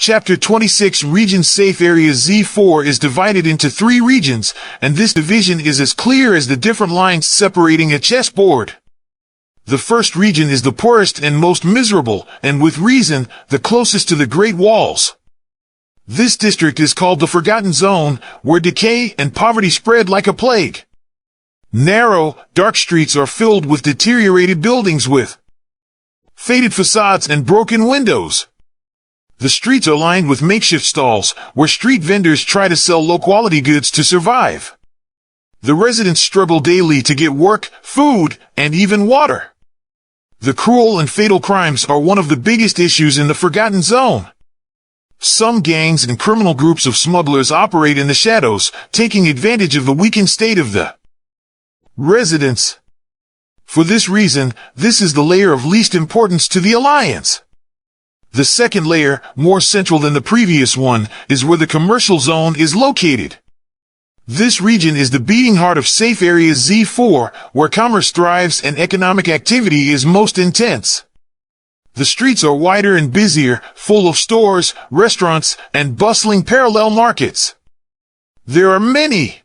Chapter 26 Region Safe Area Z4 is divided into 3 regions, and this division is as clear as the different lines separating a chessboard. The first region is the poorest and most miserable, and with reason, the closest to the Great Walls. This district is called the Forgotten Zone, where decay and poverty spread like a plague. Narrow, dark streets are filled with deteriorated buildings with faded facades and broken windows. The streets are lined with makeshift stalls, where street vendors try to sell low-quality goods to survive. The residents struggle daily to get work, food, and even water. The cruel and fatal crimes are one of the biggest issues in the Forgotten Zone. Some gangs and criminal groups of smugglers operate in the shadows, taking advantage of the weakened state of the residents. For this reason, this is the layer of least importance to the Alliance. The second layer, more central than the previous one, is where the commercial zone is located. This region is the beating heart of Safe Area Z4, where commerce thrives and economic activity is most intense. The streets are wider and busier, full of stores, restaurants, and bustling parallel markets. There are many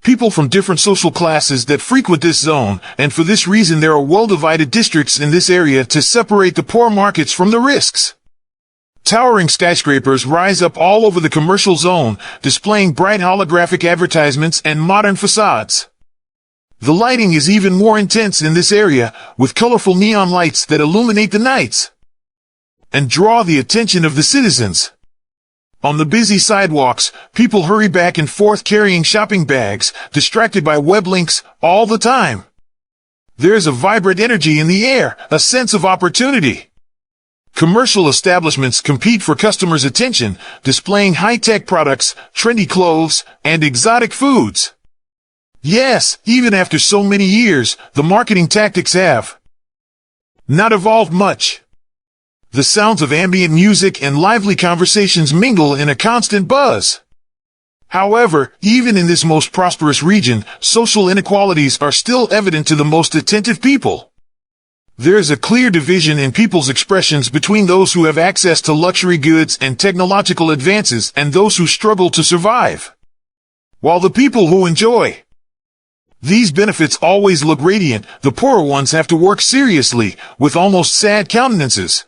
people from different social classes that frequent this zone, and for this reason there are well-divided districts in this area to separate the poor markets from the risks. Towering skyscrapers rise up all over the commercial zone, displaying bright holographic advertisements and modern facades. The lighting is even more intense in this area, with colorful neon lights that illuminate the nights and draw the attention of the citizens. On the busy sidewalks, people hurry back and forth carrying shopping bags, distracted by web links all the time. There's a vibrant energy in the air, a sense of opportunity. Commercial establishments compete for customers' attention, displaying high-tech products, trendy clothes, and exotic foods. Yes, even after so many years, the marketing tactics have not evolved much. The sounds of ambient music and lively conversations mingle in a constant buzz. However, even in this most prosperous region, social inequalities are still evident to the most attentive people. There is a clear division in people's expressions between those who have access to luxury goods and technological advances and those who struggle to survive. While the people who enjoy these benefits always look radiant, the poorer ones have to work seriously, with almost sad countenances.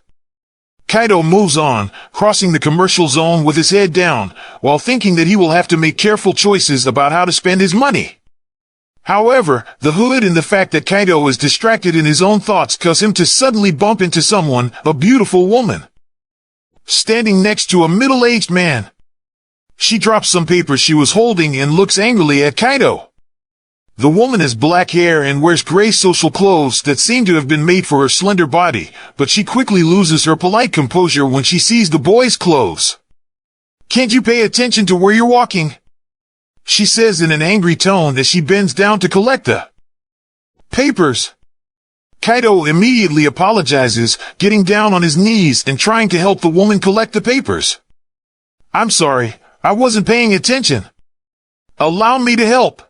Kaido moves on, crossing the commercial zone with his head down, while thinking that he will have to make careful choices about how to spend his money. However, the hood and the fact that Kaido is distracted in his own thoughts cause him to suddenly bump into someone, a beautiful woman, standing next to a middle-aged man. She drops some papers she was holding and looks angrily at Kaido. The woman has black hair and wears gray social clothes that seem to have been made for her slender body, but she quickly loses her polite composure when she sees the boy's clothes. "Can't you pay attention to where you're walking?" she says in an angry tone as she bends down to collect the papers. Kaido immediately apologizes, getting down on his knees and trying to help the woman collect the papers. "I'm sorry, I wasn't paying attention. Allow me to help."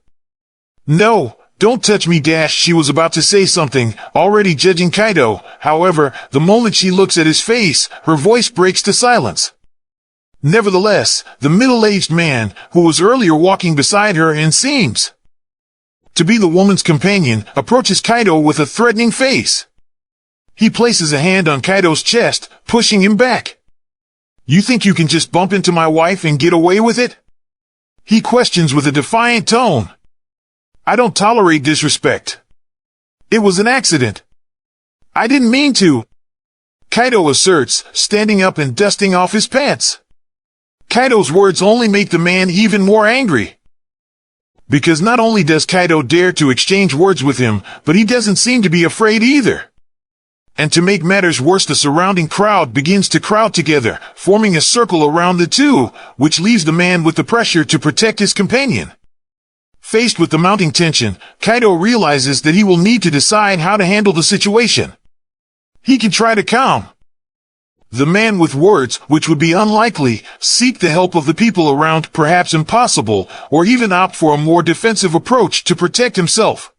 "No, don't touch me." She was about to say something, already judging Kaido. However, the moment she looks at his face, her voice breaks to silence. Nevertheless, the middle-aged man, who was earlier walking beside her and seems to be the woman's companion, approaches Kaido with a threatening face. He places a hand on Kaido's chest, pushing him back. "You think you can just bump into my wife and get away with it?" he questions with a defiant tone. "I don't tolerate disrespect. It was an accident. I didn't mean to," Kaido asserts, standing up and dusting off his pants. Kaido's words only make the man even more angry. Because not only does Kaido dare to exchange words with him, but he doesn't seem to be afraid either. And to make matters worse, the surrounding crowd begins to crowd together, forming a circle around the two, which leaves the man with the pressure to protect his companion. Faced with the mounting tension, Kaido realizes that he will need to decide how to handle the situation. He can try to calm the man with words, which would be unlikely, seek the help of the people around, perhaps impossible, or even opt for a more defensive approach to protect himself.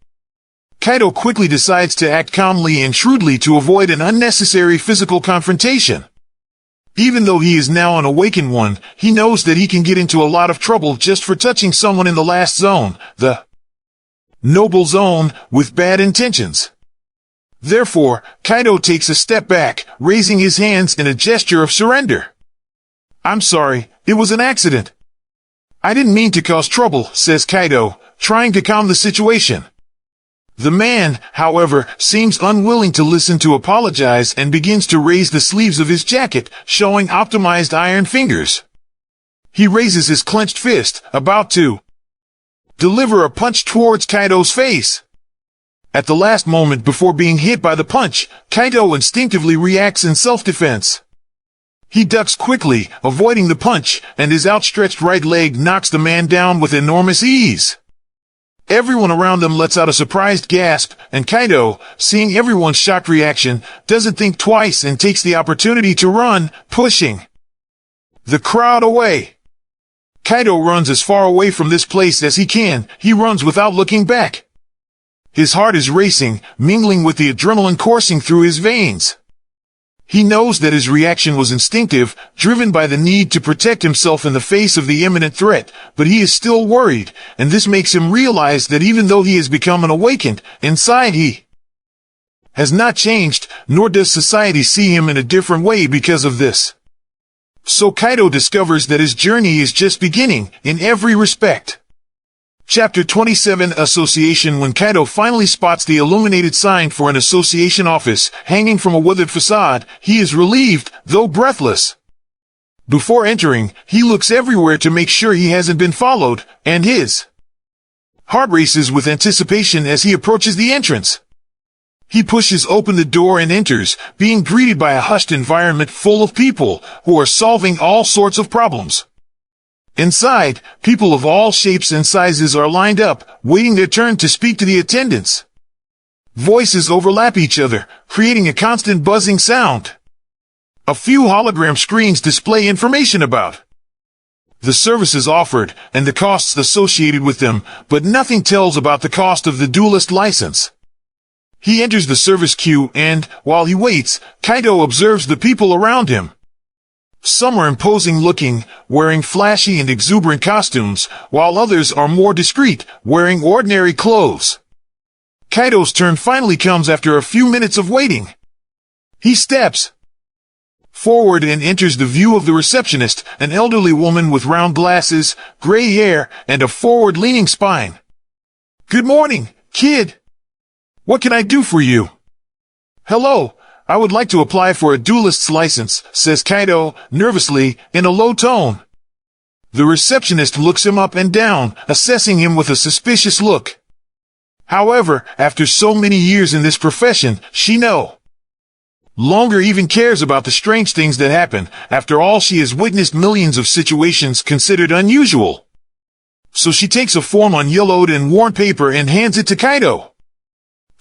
Kaido quickly decides to act calmly and shrewdly to avoid an unnecessary physical confrontation. Even though he is now an awakened one, he knows that he can get into a lot of trouble just for touching someone in the last zone, the noble zone, with bad intentions. Therefore, Kaido takes a step back, raising his hands in a gesture of surrender. "I'm sorry, it was an accident. I didn't mean to cause trouble," says Kaido, trying to calm the situation. The man, however, seems unwilling to listen to apologize and begins to raise the sleeves of his jacket, showing optimized iron fingers. He raises his clenched fist, about to deliver a punch towards Kaido's face. At the last moment before being hit by the punch, Kaido instinctively reacts in self-defense. He ducks quickly, avoiding the punch, and his outstretched right leg knocks the man down with enormous ease. Everyone around them lets out a surprised gasp, and Kaido, seeing everyone's shocked reaction, doesn't think twice and takes the opportunity to run, pushing the crowd away. Kaido runs as far away from this place as he can. He runs without looking back. His heart is racing, mingling with the adrenaline coursing through his veins. He knows that his reaction was instinctive, driven by the need to protect himself in the face of the imminent threat, but he is still worried, and this makes him realize that even though he has become an awakened, inside he has not changed, nor does society see him in a different way because of this. So Kaido discovers that his journey is just beginning, in every respect. Chapter 27 Association. When Kaido finally spots the illuminated sign for an association office hanging from a weathered facade, he is relieved, though breathless. Before entering, he looks everywhere to make sure he hasn't been followed, and his heart races with anticipation as he approaches the entrance. He pushes open the door and enters, being greeted by a hushed environment full of people who are solving all sorts of problems. Inside, people of all shapes and sizes are lined up, waiting their turn to speak to the attendants. Voices overlap each other, creating a constant buzzing sound. A few hologram screens display information about the services offered and the costs associated with them, but nothing tells about the cost of the duelist license. He enters the service queue and, while he waits, Kaido observes the people around him. Some are imposing looking, wearing flashy and exuberant costumes, while others are more discreet, wearing ordinary clothes. Kaido's turn finally comes after a few minutes of waiting. He steps forward and enters the view of the receptionist, an elderly woman with round glasses, gray hair, and a forward-leaning spine. "Good morning, kid. What can I do for you?" "Hello. I would like to apply for a duelist's license," says Kaido, nervously, in a low tone. The receptionist looks him up and down, assessing him with a suspicious look. However, after so many years in this profession, she no longer even cares about the strange things that happen. After all, she has witnessed millions of situations considered unusual. So she takes a form on yellowed and worn paper and hands it to Kaido.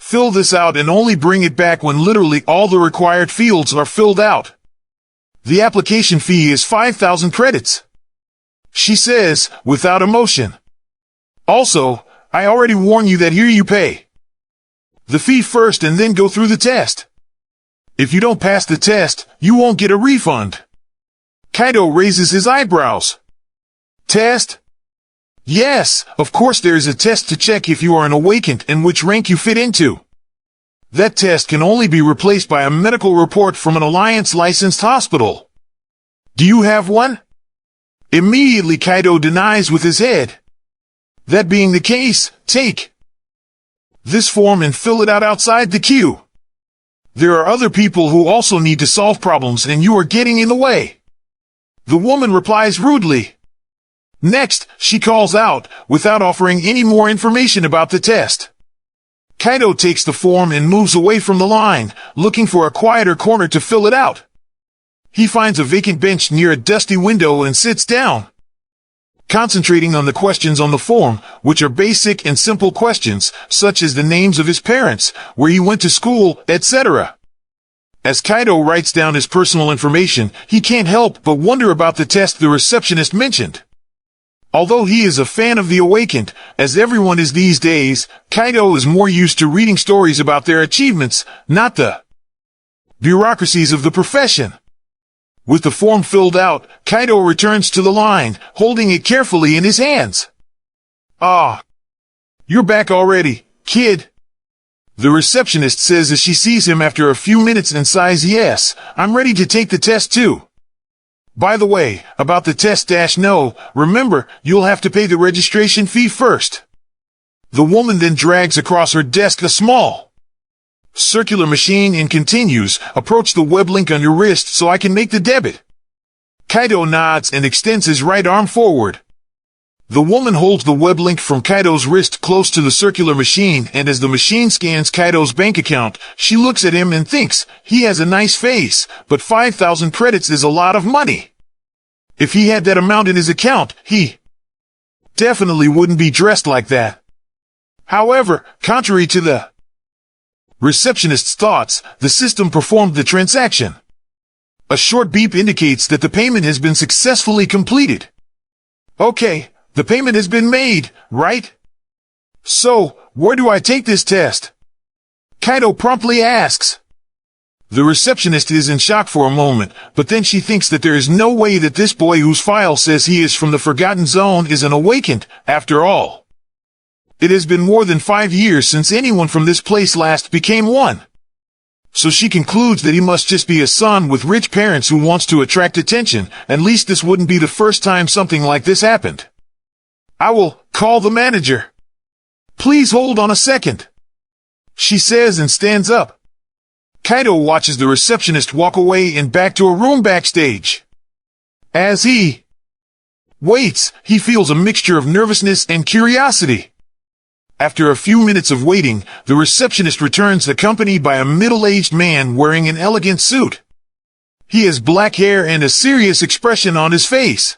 "Fill this out and only bring it back when literally all the required fields are filled out. The application fee is 5,000 credits," she says, without emotion. "Also, I already warn you that here you pay the fee first and then go through the test. If you don't pass the test, you won't get a refund." Kaido raises his eyebrows. "Test? Yes, of course there is a test to check if you are an awakened and which rank you fit into. That test can only be replaced by a medical report from an Alliance-licensed hospital. Do you have one?" Immediately Kaido denies with his head. "That being the case, take this form and fill it out outside the queue. There are other people who also need to solve problems and you are getting in the way." The woman replies rudely. Next, she calls out, without offering any more information about the test. Kaido takes the form and moves away from the line, looking for a quieter corner to fill it out. He finds a vacant bench near a dusty window and sits down, concentrating on the questions on the form, which are basic and simple questions, such as the names of his parents, where he went to school, etc. As Kaido writes down his personal information, he can't help but wonder about the test the receptionist mentioned. Although he is a fan of the awakened, as everyone is these days, Kaido is more used to reading stories about their achievements, not the bureaucracies of the profession. With the form filled out, Kaido returns to the line, holding it carefully in his hands. "Ah, you're back already, kid," the receptionist says as she sees him after a few minutes and sighs. "Yes, I'm ready to take the test too. By the way, about the test no, remember, you'll have to pay the registration fee first." The woman then drags across her desk a small circular machine and continues, "Approach the web link on your wrist so I can make the debit." Kaido nods and extends his right arm forward. The woman holds the web link from Kaido's wrist close to the circular machine, and as the machine scans Kaido's bank account, she looks at him and thinks, he has a nice face, but 5,000 credits is a lot of money. If he had that amount in his account, he definitely wouldn't be dressed like that. However, contrary to the receptionist's thoughts, the system performed the transaction. A short beep indicates that the payment has been successfully completed. "Okay, the payment has been made, right? So, where do I take this test?" Kaido promptly asks. The receptionist is in shock for a moment, but then she thinks that there is no way that this boy whose file says he is from the Forgotten Zone is an awakened, after all. It has been more than 5 years since anyone from this place last became one. So she concludes that he must just be a son with rich parents who wants to attract attention. At least this wouldn't be the first time something like this happened. "I will call the manager. Please hold on a second," she says and stands up. Kaido watches the receptionist walk away and back to a room backstage. As he waits, he feels a mixture of nervousness and curiosity. After a few minutes of waiting, the receptionist returns accompanied by a middle-aged man wearing an elegant suit. He has black hair and a serious expression on his face.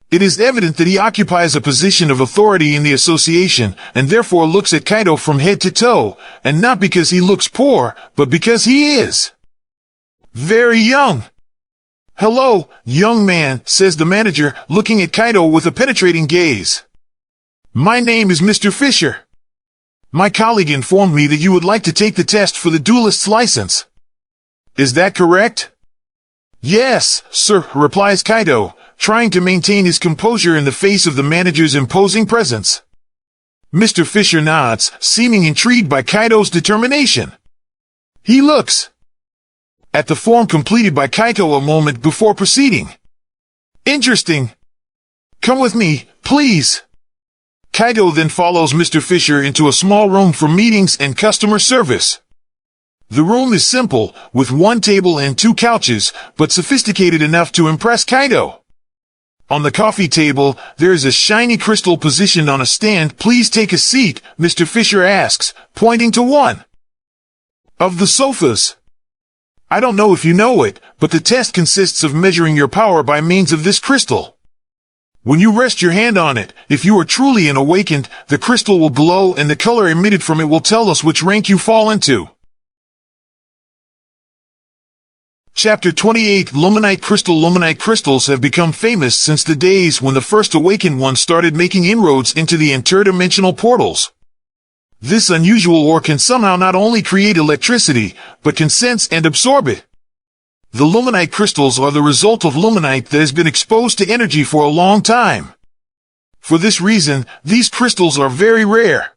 It is evident that he occupies a position of authority in the association, and therefore looks at Kaido from head to toe, and not because he looks poor, but because he is very young. "Hello, young man," says the manager, looking at Kaido with a penetrating gaze. "My name is Mr. Fisher. My colleague informed me that you would like to take the test for the duelist's license. Is that correct?" "Yes, sir," replies Kaido, trying to maintain his composure in the face of the manager's imposing presence. Mr. Fisher nods, seeming intrigued by Kaido's determination. He looks at the form completed by Kaido a moment before proceeding. "Interesting. Come with me, please." Kaido then follows Mr. Fisher into a small room for meetings and customer service. The room is simple, with one table and 2 couches, but sophisticated enough to impress Kaido. On the coffee table, there is a shiny crystal positioned on a stand. "Please take a seat," Mr. Fisher asks, pointing to one of the sofas. "I don't know if you know it, but the test consists of measuring your power by means of this crystal. When you rest your hand on it, if you are truly an awakened, the crystal will glow and the color emitted from it will tell us which rank you fall into." Chapter 28 Luminite Crystal. Luminite crystals have become famous since the days when the first awakened ones started making inroads into the interdimensional portals. This unusual ore can somehow not only create electricity, but can sense and absorb it. The luminite crystals are the result of luminite that has been exposed to energy for a long time. For this reason, these crystals are very rare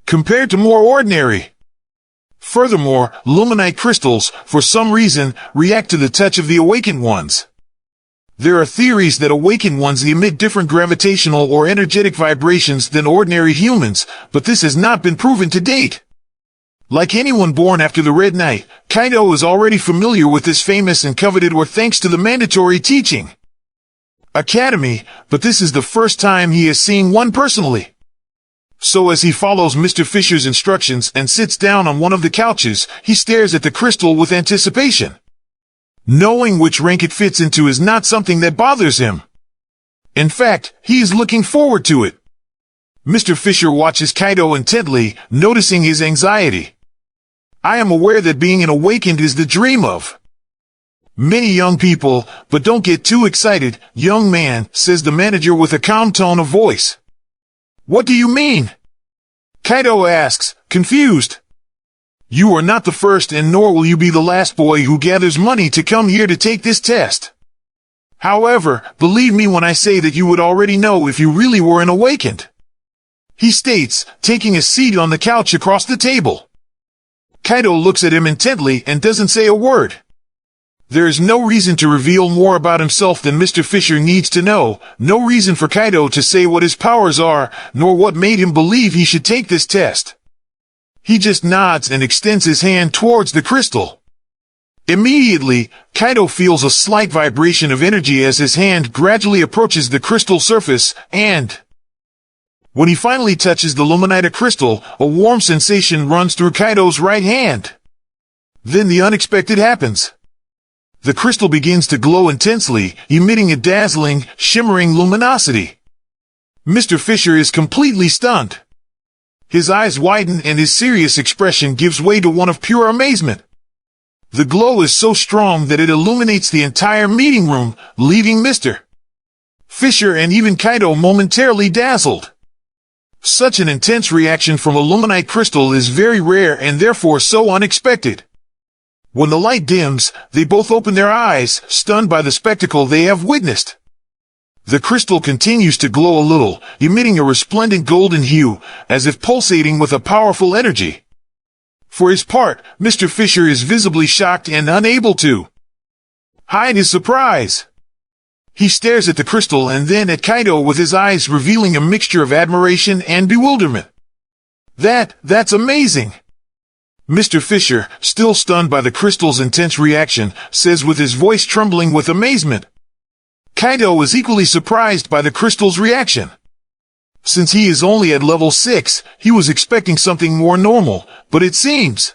compared to more ordinary. Furthermore, luminite crystals, for some reason, react to the touch of the awakened ones. There are theories that awakened ones emit different gravitational or energetic vibrations than ordinary humans, but this has not been proven to date. Like anyone born after the Red Night, Kaido is already familiar with this famous and coveted ore thanks to the mandatory teaching academy, but this is the first time he has seen one personally. So as he follows Mr. Fisher's instructions and sits down on one of the couches, he stares at the crystal with anticipation. Knowing which rank it fits into is not something that bothers him. In fact, he is looking forward to it. Mr. Fisher watches Kaido intently, noticing his anxiety. "I am aware that being an awakened is the dream of many young people, but don't get too excited, young man," says the manager with a calm tone of voice. "What do you mean?" Kaido asks, confused. You are not the first, and nor will you be the last boy who gathers money to come here to take this test. However, believe me when I say that you would already know if you really were an awakened," he states, taking a seat on the couch across the table. Kaido looks at him intently and doesn't say a word. There is no reason to reveal more about himself than Mr. Fisher needs to know, no reason for Kaido to say what his powers are, nor what made him believe he should take this test. He just nods and extends his hand towards the crystal. Immediately, Kaido feels a slight vibration of energy as his hand gradually approaches the crystal surface, and when he finally touches the luminite crystal, a warm sensation runs through Kaido's right hand. Then the unexpected happens. The crystal begins to glow intensely, emitting a dazzling, shimmering luminosity. Mr. Fisher is completely stunned. His eyes widen and his serious expression gives way to one of pure amazement. The glow is so strong that it illuminates the entire meeting room, leaving Mr. Fisher and even Kaido momentarily dazzled. Such an intense reaction from a luminite crystal is very rare and therefore so unexpected. When the light dims, they both open their eyes, stunned by the spectacle they have witnessed. The crystal continues to glow a little, emitting a resplendent golden hue, as if pulsating with a powerful energy. For his part, Mr. Fisher is visibly shocked and unable to hide his surprise. He stares at the crystal and then at Kaido with his eyes revealing a mixture of admiration and bewilderment. That's amazing! Mr. Fisher, still stunned by the crystal's intense reaction, says with his voice trembling with amazement. Kaido is equally surprised by the crystal's reaction. Since he is only at level 6, he was expecting something more normal, but it seems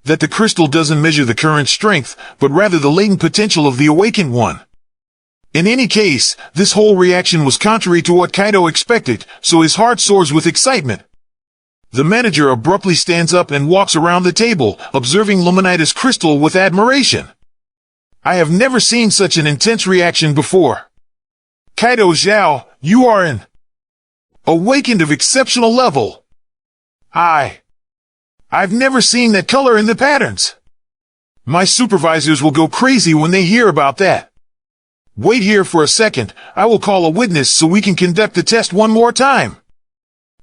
that the crystal doesn't measure the current strength, but rather the latent potential of the awakened one. In any case, this whole reaction was contrary to what Kaido expected, so his heart soars with excitement. The manager abruptly stands up and walks around the table, observing Luminita's crystal with admiration. I have never seen such an intense reaction before. Kaido Zhao, you are an awakened of exceptional level. I've never seen that color in the patterns. My supervisors will go crazy when they hear about that. Wait here for a second, I will call a witness so we can conduct the test one more time,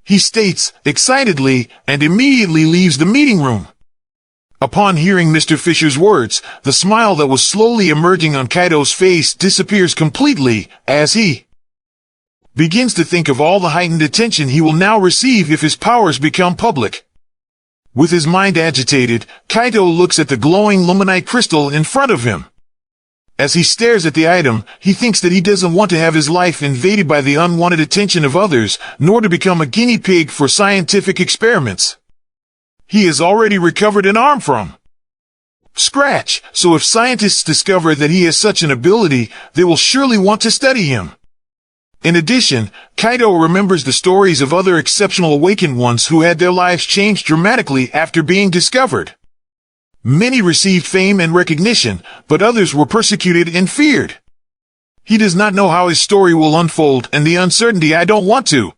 he states, excitedly, and immediately leaves the meeting room. Upon hearing Mr. Fisher's words, the smile that was slowly emerging on Kaido's face disappears completely, as he begins to think of all the heightened attention he will now receive if his powers become public. With his mind agitated, Kaido looks at the glowing luminite crystal in front of him. As he stares at the item, he thinks that he doesn't want to have his life invaded by the unwanted attention of others, nor to become a guinea pig for scientific experiments. He has already recovered an arm from scratch, so if scientists discover that he has such an ability, they will surely want to study him. In addition, Kaido remembers the stories of other exceptional awakened ones who had their lives changed dramatically after being discovered. Many received fame and recognition, but others were persecuted and feared. He does not know how his story will unfold, and the uncertainty I don't want to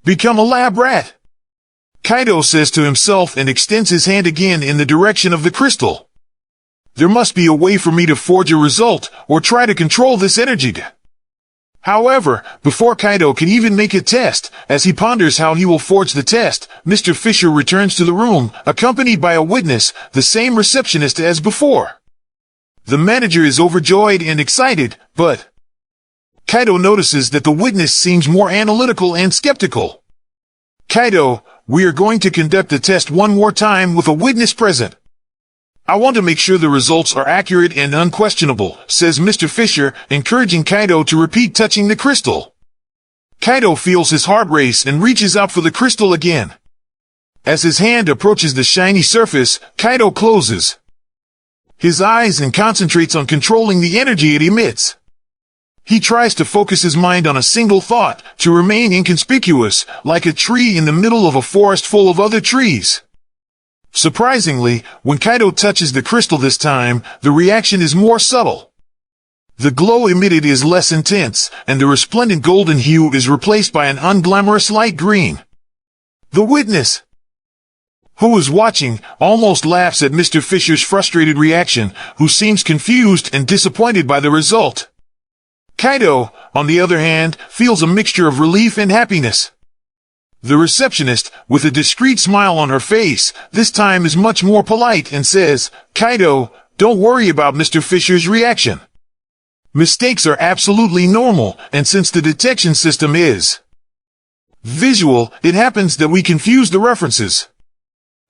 become a lab rat, Kaido says to himself and extends his hand again in the direction of the crystal. There must be a way for me to forge a result, or try to control this energy. However, before Kaido can even make a test, as he ponders how he will forge the test, Mr. Fisher returns to the room, accompanied by a witness, the same receptionist as before. The manager is overjoyed and excited, but Kaido notices that the witness seems more analytical and skeptical. Kaido, we are going to conduct the test one more time with a witness present. I want to make sure the results are accurate and unquestionable, says Mr. Fisher, encouraging Kaido to repeat touching the crystal. Kaido feels his heart race and reaches out for the crystal again. As his hand approaches the shiny surface, Kaido closes his eyes and concentrates on controlling the energy it emits. He tries to focus his mind on a single thought, to remain inconspicuous, like a tree in the middle of a forest full of other trees. Surprisingly, when Kaido touches the crystal this time, the reaction is more subtle. The glow emitted is less intense, and the resplendent golden hue is replaced by an unglamorous light green. The witness who is watching, almost laughs at Mr. Fisher's frustrated reaction, who seems confused and disappointed by the result. Kaido, on the other hand, feels a mixture of relief and happiness. The receptionist, with a discreet smile on her face, this time is much more polite and says, "Kaido, don't worry about Mr. Fisher's reaction. Mistakes are absolutely normal, and since the detection system is visual, it happens that we confuse the references.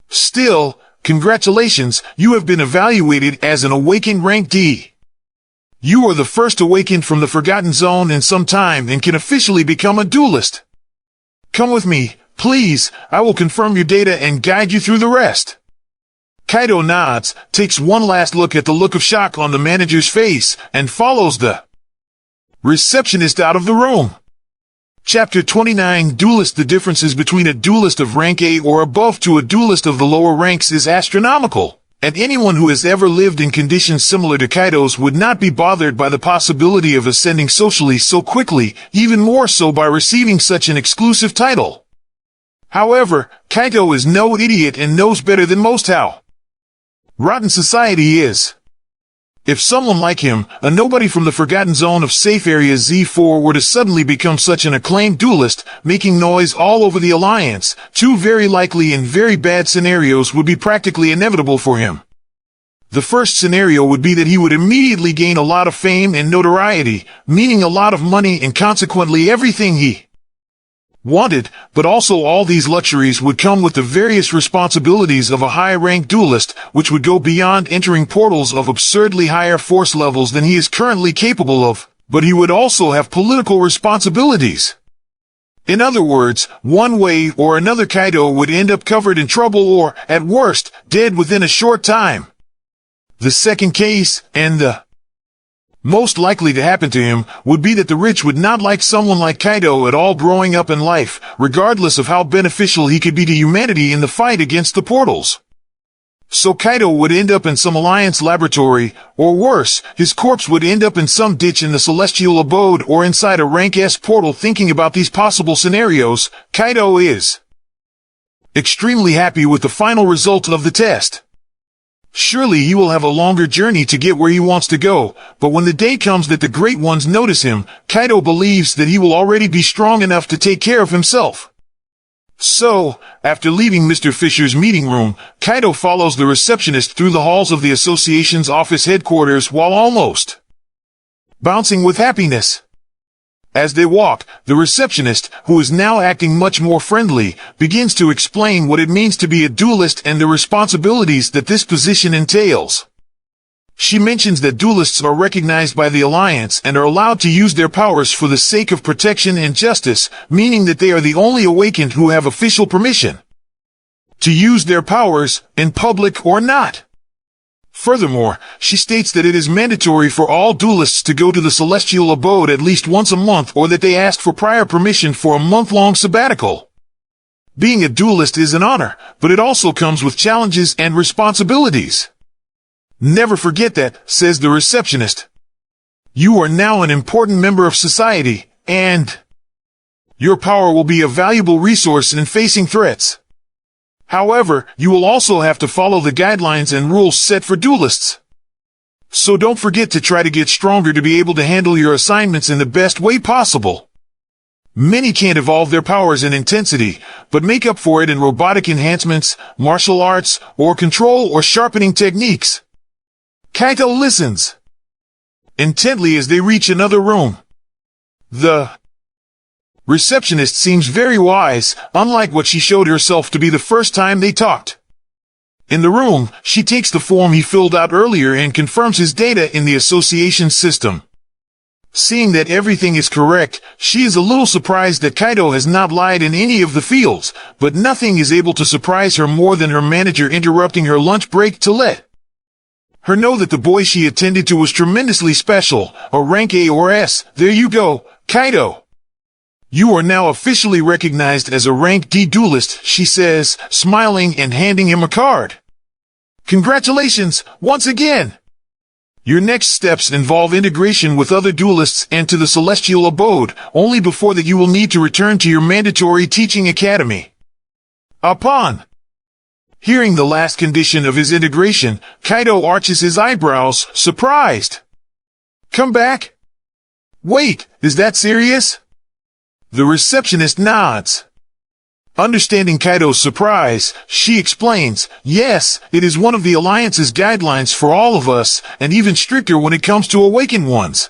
Still, congratulations, you have been evaluated as an awakened rank D. You are the first awakened from the Forgotten Zone in some time and can officially become a duelist. Come with me, please, I will confirm your data and guide you through the rest." Kaido nods, takes one last look at the look of shock on the manager's face, and follows the receptionist out of the room. Chapter 29 Duelist. The differences between a duelist of rank A or above to a duelist of the lower ranks is astronomical, and anyone who has ever lived in conditions similar to Kaido's would not be bothered by the possibility of ascending socially so quickly, even more so by receiving such an exclusive title. However, Kaido is no idiot and knows better than most how rotten society is. If someone like him, a nobody from the Forgotten Zone of Safe Area Z4, were to suddenly become such an acclaimed duelist, making noise all over the Alliance, two very likely and very bad scenarios would be practically inevitable for him. The first scenario would be that he would immediately gain a lot of fame and notoriety, meaning a lot of money and consequently everything he wanted, but also all these luxuries would come with the various responsibilities of a high-ranked duelist, which would go beyond entering portals of absurdly higher force levels than he is currently capable of, but he would also have political responsibilities. In other words, one way or another Kaido would end up covered in trouble or, at worst, dead within a short time. The second case, and the most likely to happen to him, would be that the rich would not like someone like Kaido at all growing up in life, regardless of how beneficial he could be to humanity in the fight against the portals. So Kaido would end up in some Alliance laboratory, or worse, his corpse would end up in some ditch in the Celestial Abode or inside a rank S portal. Thinking about these possible scenarios, Kaido is extremely happy with the final result of the test. Surely he will have a longer journey to get where he wants to go, but when the day comes that the Great Ones notice him, Kaido believes that he will already be strong enough to take care of himself. So, after leaving Mr. Fisher's meeting room, Kaido follows the receptionist through the halls of the association's office headquarters while almost bouncing with happiness. As they walk, the receptionist, who is now acting much more friendly, begins to explain what it means to be a duelist and the responsibilities that this position entails. She mentions that duelists are recognized by the Alliance and are allowed to use their powers for the sake of protection and justice, meaning that they are the only awakened who have official permission to use their powers, in public or not. Furthermore, she states that it is mandatory for all duelists to go to the Celestial Abode at least once a month, or that they ask for prior permission for a month-long sabbatical. Being a duelist is an honor, but it also comes with challenges and responsibilities. Never forget that, says the receptionist. You are now an important member of society, and your power will be a valuable resource in facing threats. However, you will also have to follow the guidelines and rules set for duelists. So don't forget to try to get stronger to be able to handle your assignments in the best way possible. Many can't evolve their powers in intensity, but make up for it in robotic enhancements, martial arts, or control or sharpening techniques. Kaido listens intently as they reach another room. The receptionist seems very wise, unlike what she showed herself to be the first time they talked. In the room, she takes the form he filled out earlier and confirms his data in the association system. Seeing that everything is correct, she is a little surprised that Kaido has not lied in any of the fields, but nothing is able to surprise her more than her manager interrupting her lunch break to let her know that the boy she attended to was tremendously special, a rank A or S. There you go, Kaido. You are now officially recognized as a rank D duelist, she says, smiling and handing him a card. Congratulations, once again! Your next steps involve integration with other duelists and to the Celestial Abode. Only before that you will need to return to your mandatory teaching academy. Upon Hearing the last condition of his integration, Kaido arches his eyebrows, surprised. Come back? Wait, is that serious? The receptionist nods. Understanding Kaido's surprise, she explains, yes, it is one of the Alliance's guidelines for all of us, and even stricter when it comes to awakened ones.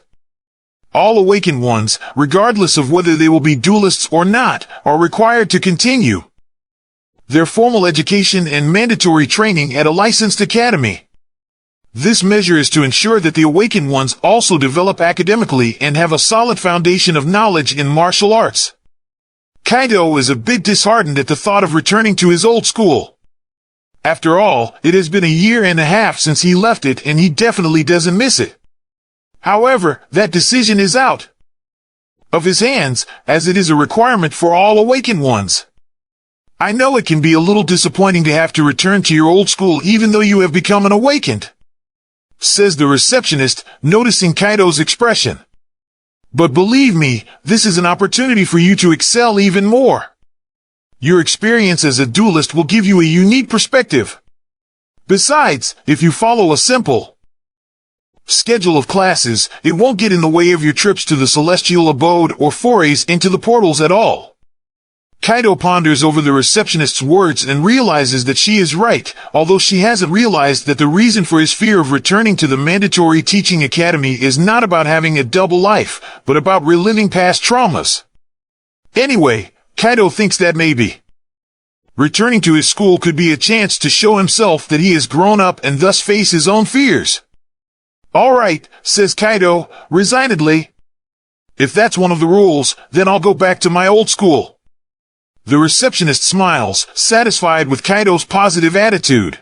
All awakened ones, regardless of whether they will be duelists or not, are required to continue their formal education and mandatory training at a licensed academy. This measure is to ensure that the awakened ones also develop academically and have a solid foundation of knowledge in martial arts. Kaido is a bit disheartened at the thought of returning to his old school. After all, it has been a year and a half since he left it, and he definitely doesn't miss it. However, that decision is out of his hands, as it is a requirement for all awakened ones. I know it can be a little disappointing to have to return to your old school even though you have become an awakened, says the receptionist, noticing Kaido's expression. But believe me, this is an opportunity for you to excel even more. Your experience as a duelist will give you a unique perspective. Besides, if you follow a simple schedule of classes, it won't get in the way of your trips to the celestial abode or forays into the portals at all. Kaido ponders over the receptionist's words and realizes that she is right, although she hasn't realized that the reason for his fear of returning to the mandatory teaching academy is not about having a double life, but about reliving past traumas. Anyway, Kaido thinks that maybe returning to his school could be a chance to show himself that he has grown up and thus face his own fears. All right, says Kaido, resignedly. If that's one of the rules, then I'll go back to my old school. The receptionist smiles, satisfied with Kaido's positive attitude.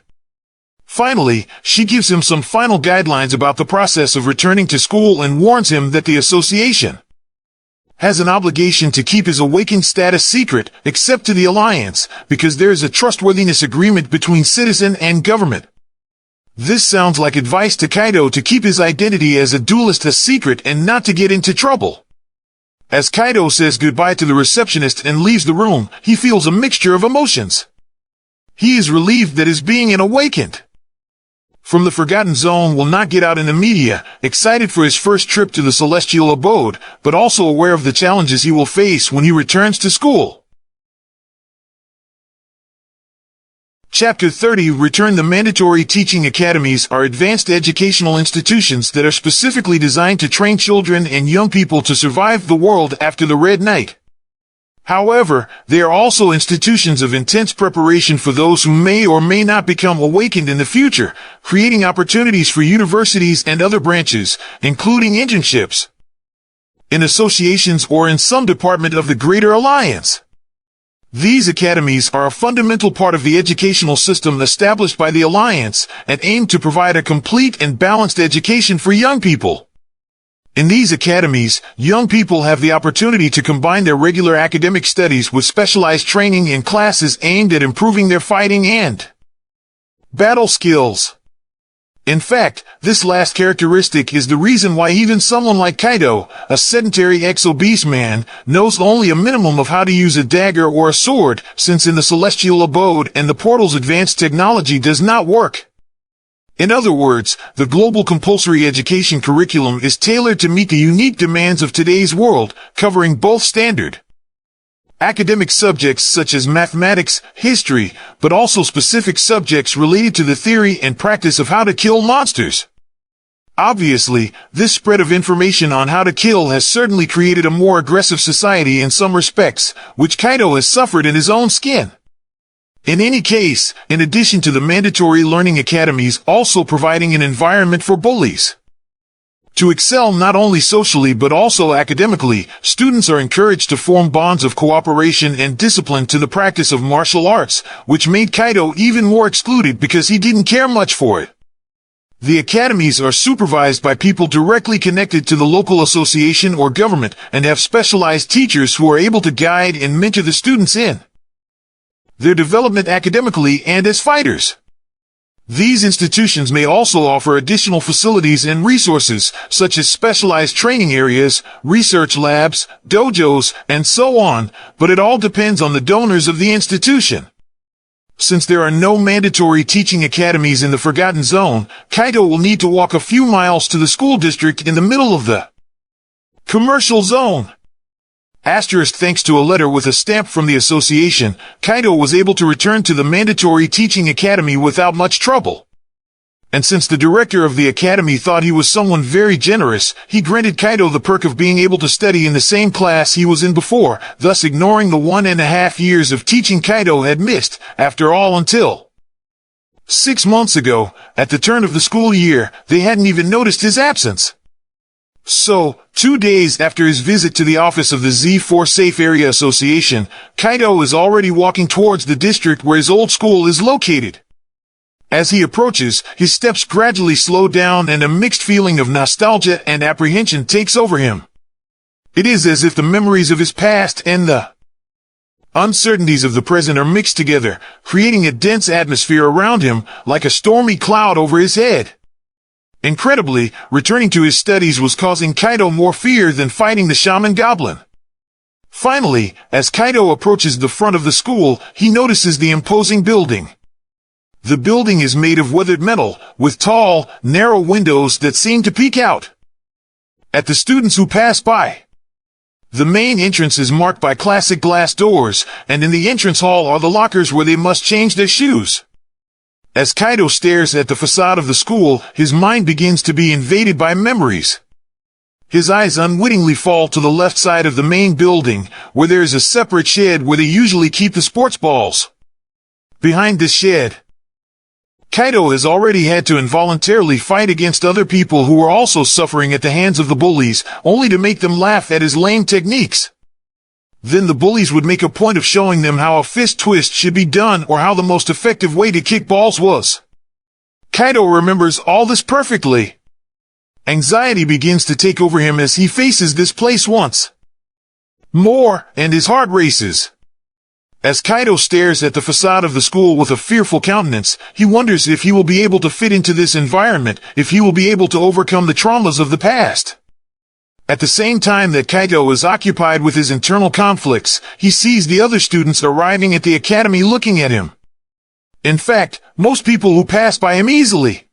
Finally, she gives him some final guidelines about the process of returning to school and warns him that the association has an obligation to keep his awakened status secret, except to the Alliance, because there is a trustworthiness agreement between citizen and government. This sounds like advice to Kaido to keep his identity as a duelist a secret and not to get into trouble. As Kaido says goodbye to the receptionist and leaves the room, he feels a mixture of emotions. He is relieved that his being an awakened from the Forgotten Zone will not get out in the media, excited for his first trip to the celestial abode, but also aware of the challenges he will face when he returns to school. Chapter 30. Return. The mandatory teaching academies are advanced educational institutions that are specifically designed to train children and young people to survive the world after the Red Night. However, they are also institutions of intense preparation for those who may or may not become awakened in the future, creating opportunities for universities and other branches, including internships, in associations or in some department of the Greater Alliance. These academies are a fundamental part of the educational system established by the Alliance and aim to provide a complete and balanced education for young people. In these academies, young people have the opportunity to combine their regular academic studies with specialized training in classes aimed at improving their fighting and battle skills. In fact, this last characteristic is the reason why even someone like Kaido, a sedentary ex-obese man, knows only a minimum of how to use a dagger or a sword, since in the celestial abode and the portal's advanced technology does not work. In other words, the global compulsory education curriculum is tailored to meet the unique demands of today's world, covering both standard academic subjects such as mathematics, history, but also specific subjects related to the theory and practice of how to kill monsters. Obviously, this spread of information on how to kill has certainly created a more aggressive society in some respects, which Kaido has suffered in his own skin. In any case, in addition to the mandatory learning academies also providing an environment for bullies to excel not only socially but also academically, students are encouraged to form bonds of cooperation and discipline to the practice of martial arts, which made Kaido even more excluded because he didn't care much for it. The academies are supervised by people directly connected to the local association or government and have specialized teachers who are able to guide and mentor the students in their development academically and as fighters. These institutions may also offer additional facilities and resources, such as specialized training areas, research labs, dojos, and so on, but it all depends on the donors of the institution. Since there are no mandatory teaching academies in the Forgotten Zone, Kaito will need to walk a few miles to the school district in the middle of the commercial zone. Asterisk. Thanks to a letter with a stamp from the association, Kaito was able to return to the mandatory teaching academy without much trouble. And since the director of the academy thought he was someone very generous, he granted Kaito the perk of being able to study in the same class he was in before, thus ignoring the 1.5 years of teaching Kaito had missed, after all, until 6 months ago, at the turn of the school year, they hadn't even noticed his absence. So, 2 days after his visit to the office of the Z4 Safe Area Association, Kaito is already walking towards the district where his old school is located. As he approaches, his steps gradually slow down and a mixed feeling of nostalgia and apprehension takes over him. It is as if the memories of his past and the uncertainties of the present are mixed together, creating a dense atmosphere around him, like a stormy cloud over his head. Incredibly, returning to his studies was causing Kaito more fear than fighting the shaman goblin. Finally, as Kaito approaches the front of the school, he notices the imposing building. The building is made of weathered metal, with tall, narrow windows that seem to peek out at the students who pass by. The main entrance is marked by classic glass doors, and in the entrance hall are the lockers where they must change their shoes. As Kaito stares at the facade of the school, his mind begins to be invaded by memories. His eyes unwittingly fall to the left side of the main building, where there is a separate shed where they usually keep the sports balls. Behind this shed, Kaito has already had to involuntarily fight against other people who are also suffering at the hands of the bullies, only to make them laugh at his lame techniques. Then the bullies would make a point of showing them how a fist twist should be done or how the most effective way to kick balls was. Kaito remembers all this perfectly. Anxiety begins to take over him as he faces this place once more, and his heart races. As Kaito stares at the facade of the school with a fearful countenance, he wonders if he will be able to fit into this environment, if he will be able to overcome the traumas of the past. At the same time that Kaito is occupied with his internal conflicts, he sees the other students arriving at the academy looking at him. In fact, most people who pass by him easily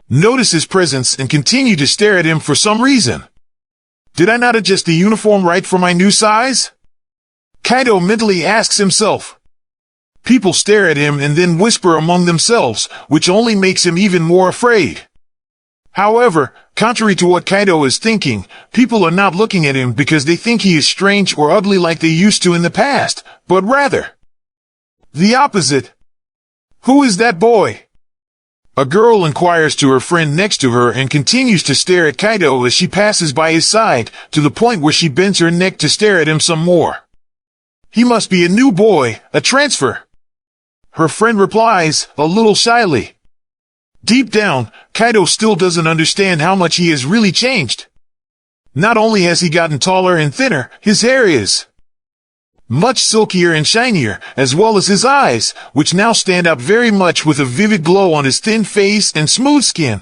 notice his presence and continue to stare at him for some reason. Did I not adjust the uniform right for my new size? Kaito mentally asks himself. People stare at him and then whisper among themselves, which only makes him even more afraid. However, contrary to what Kaito is thinking, people are not looking at him because they think he is strange or ugly like they used to in the past, but rather the opposite. Who is that boy? A girl inquires to her friend next to her and continues to stare at Kaito as she passes by his side, to the point where she bends her neck to stare at him some more. He must be a new boy, a transfer. Her friend replies, a little shyly. Deep down, Kaito still doesn't understand how much he has really changed. Not only has he gotten taller and thinner, his hair is much silkier and shinier, as well as his eyes, which now stand out very much with a vivid glow on his thin face and smooth skin.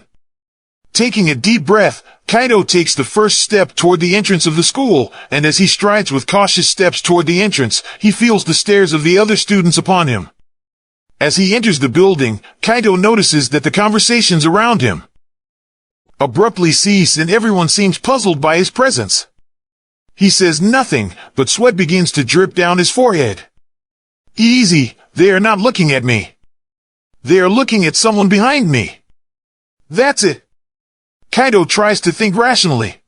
Taking a deep breath, Kaito takes the first step toward the entrance of the school, and as he strides with cautious steps toward the entrance, he feels the stares of the other students upon him. As he enters the building, Kaito notices that the conversations around him abruptly cease and everyone seems puzzled by his presence. He says nothing, but sweat begins to drip down his forehead. Easy, they are not looking at me. They are looking at someone behind me. That's it. Kaito tries to think rationally.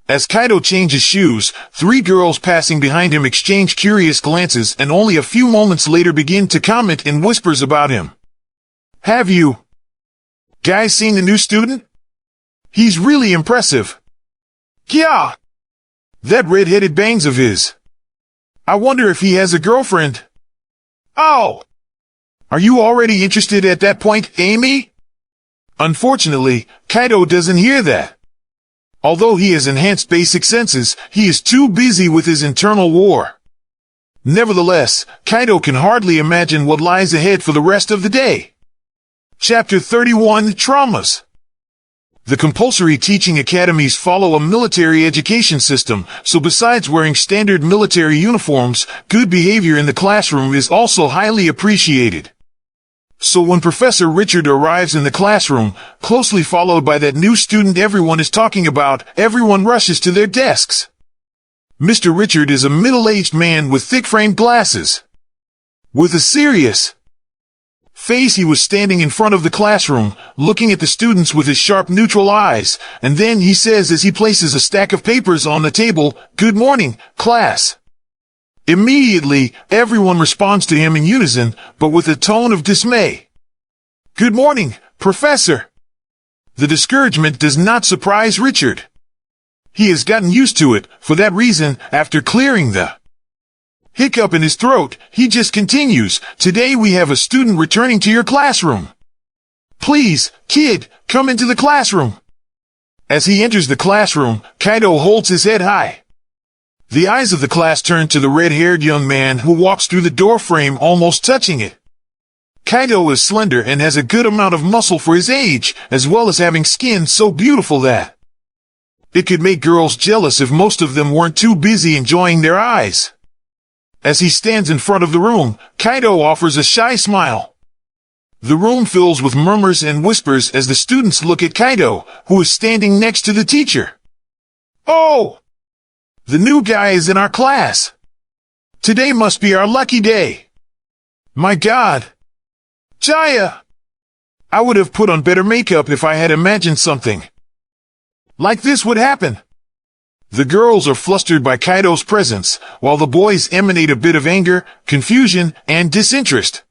As Kaito changes shoes, 3 girls passing behind him exchange curious glances and only a few moments later begin to comment in whispers about him. Have you guys seen the new student? He's really impressive. Yeah! That red-headed bangs of his. I wonder if he has a girlfriend. Oh! Are you already interested at that point, Amy? Unfortunately, Kaito doesn't hear that. Although he has enhanced basic senses, he is too busy with his internal war. Nevertheless, Kaito can hardly imagine what lies ahead for the rest of the day. Chapter 31: Traumas. The compulsory teaching academies follow a military education system, so besides wearing standard military uniforms, good behavior in the classroom is also highly appreciated. So when Professor Richard arrives in the classroom, closely followed by that new student everyone is talking about, everyone rushes to their desks. Mr. Richard is a middle-aged man with thick-framed glasses. With a serious face, he was standing in front of the classroom, looking at the students with his sharp neutral eyes, and then he says as he places a stack of papers on the table, "Good morning, class." Immediately, everyone responds to him in unison, but with a tone of dismay. "Good morning, Professor." The discouragement does not surprise Richard. He has gotten used to it. For that reason, after clearing the hiccup in his throat, he just continues, "Today we have a student returning to your classroom. Please, kid, come into the classroom." As he enters the classroom, Kaido holds his head high. The eyes of the class turn to the red-haired young man who walks through the door frame, almost touching it. Kaido is slender and has a good amount of muscle for his age, as well as having skin so beautiful that it could make girls jealous if most of them weren't too busy enjoying their eyes. As he stands in front of the room, Kaido offers a shy smile. The room fills with murmurs and whispers as the students look at Kaido, who is standing next to the teacher. "Oh! The new guy is in our class. Today must be our lucky day. My God! Jaya! I would have put on better makeup if I had imagined something like this would happen." The girls are flustered by Kaido's presence, while the boys emanate a bit of anger, confusion, and disinterest.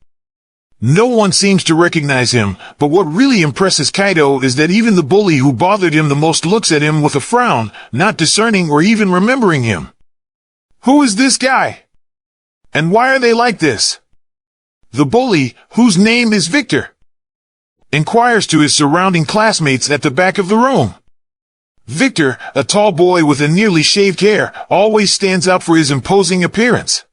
No one seems to recognize him, but what really impresses Kaido is that even the bully who bothered him the most looks at him with a frown, not discerning or even remembering him. Who is this guy? And why are they like this? The bully, whose name is Victor, inquires to his surrounding classmates at the back of the room. Victor, a tall boy with a nearly shaved hair, always stands out for his imposing appearance.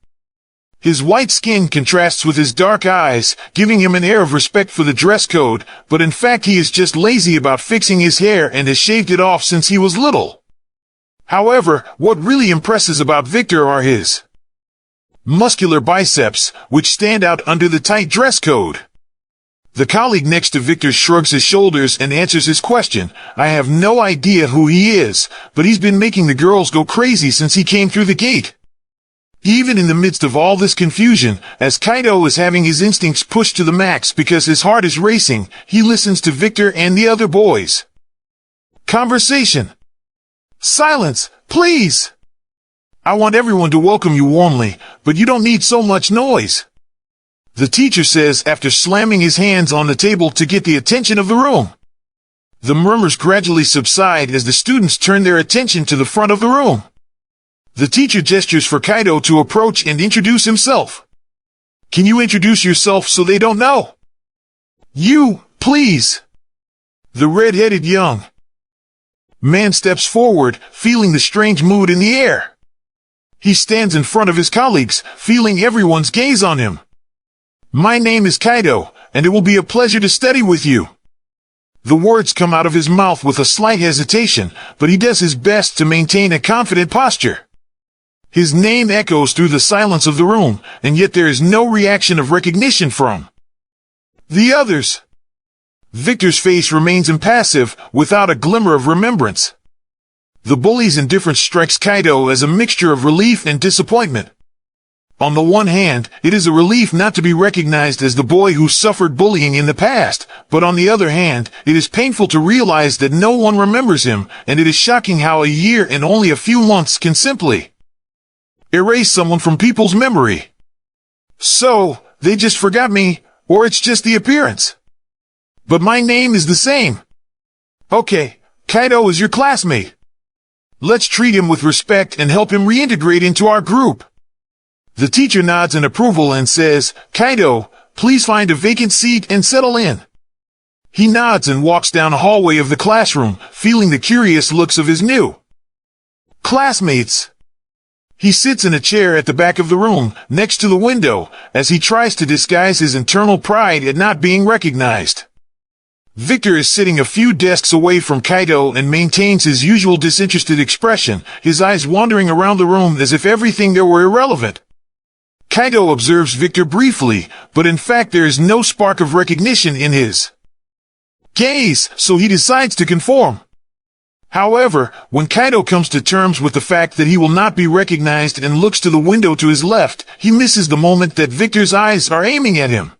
His white skin contrasts with his dark eyes, giving him an air of respect for the dress code, but in fact he is just lazy about fixing his hair and has shaved it off since he was little. However, what really impresses about Victor are his muscular biceps, which stand out under the tight dress code. The colleague next to Victor shrugs his shoulders and answers his question. "I have no idea who he is, but he's been making the girls go crazy since he came through the gate." Even in the midst of all this confusion, as Kaido is having his instincts pushed to the max because his heart is racing, he listens to Victor and the other boys. Conversation. "Silence, please. I want everyone to welcome you warmly, but you don't need so much noise," the teacher says after slamming his hands on the table to get the attention of the room. The murmurs gradually subside as the students turn their attention to the front of the room. The teacher gestures for Kaido to approach and introduce himself. "Can you introduce yourself so they don't know?" "You, please." The red-headed young man steps forward, feeling the strange mood in the air. He stands in front of his colleagues, feeling everyone's gaze on him. "My name is Kaido, and it will be a pleasure to study with you." The words come out of his mouth with a slight hesitation, but he does his best to maintain a confident posture. His name echoes through the silence of the room, and yet there is no reaction of recognition from the others. Victor's face remains impassive, without a glimmer of remembrance. The bully's indifference strikes Kaido as a mixture of relief and disappointment. On the one hand, it is a relief not to be recognized as the boy who suffered bullying in the past, but on the other hand, it is painful to realize that no one remembers him, and it is shocking how a year and only a few months can simply erase someone from people's memory. So, they just forgot me, or it's just the appearance. But my name is the same. Okay, Kaido is your classmate. Let's treat him with respect and help him reintegrate into our group. The teacher nods in approval and says, "Kaido, please find a vacant seat and settle in." He nods and walks down a hallway of the classroom, feeling the curious looks of his new classmates. He sits in a chair at the back of the room, next to the window, as he tries to disguise his internal pride at not being recognized. Victor is sitting a few desks away from Kaito and maintains his usual disinterested expression, his eyes wandering around the room as if everything there were irrelevant. Kaito observes Victor briefly, but in fact there is no spark of recognition in his gaze, so he decides to conform. However, when Kaito comes to terms with the fact that he will not be recognized and looks to the window to his left, he misses the moment that Victor's eyes are aiming at him.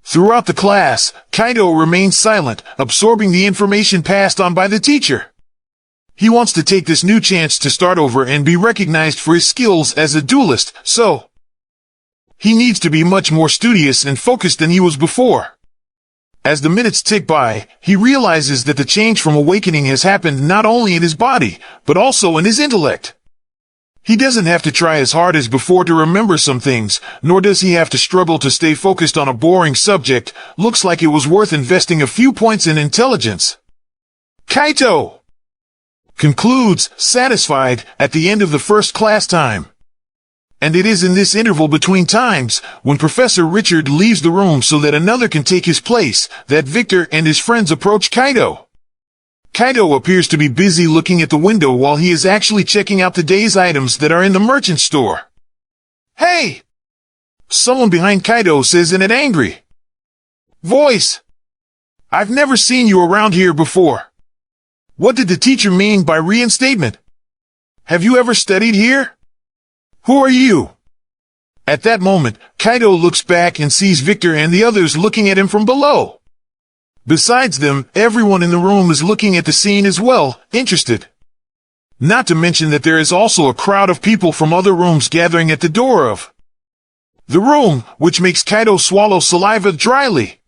Throughout the class, Kaito remains silent, absorbing the information passed on by the teacher. He wants to take this new chance to start over and be recognized for his skills as a duelist, so he needs to be much more studious and focused than he was before. As the minutes tick by, he realizes that the change from awakening has happened not only in his body, but also in his intellect. He doesn't have to try as hard as before to remember some things, nor does he have to struggle to stay focused on a boring subject. Looks like it was worth investing a few points in intelligence. Kaito concludes, satisfied, at the end of the first class time. And it is in this interval between times, when Professor Richard leaves the room so that another can take his place, that Victor and his friends approach Kaito. Kaito appears to be busy looking at the window while he is actually checking out the day's items that are in the merchant store. "Hey!" someone behind Kaito says in an angry voice. "I've never seen you around here before. What did the teacher mean by reinstatement? Have you ever studied here? Who are you?" At that moment, Kaito looks back and sees Victor and the others looking at him from below. Besides them, everyone in the room is looking at the scene as well, interested. Not to mention that there is also a crowd of people from other rooms gathering at the door of the room, which makes Kaito swallow saliva dryly.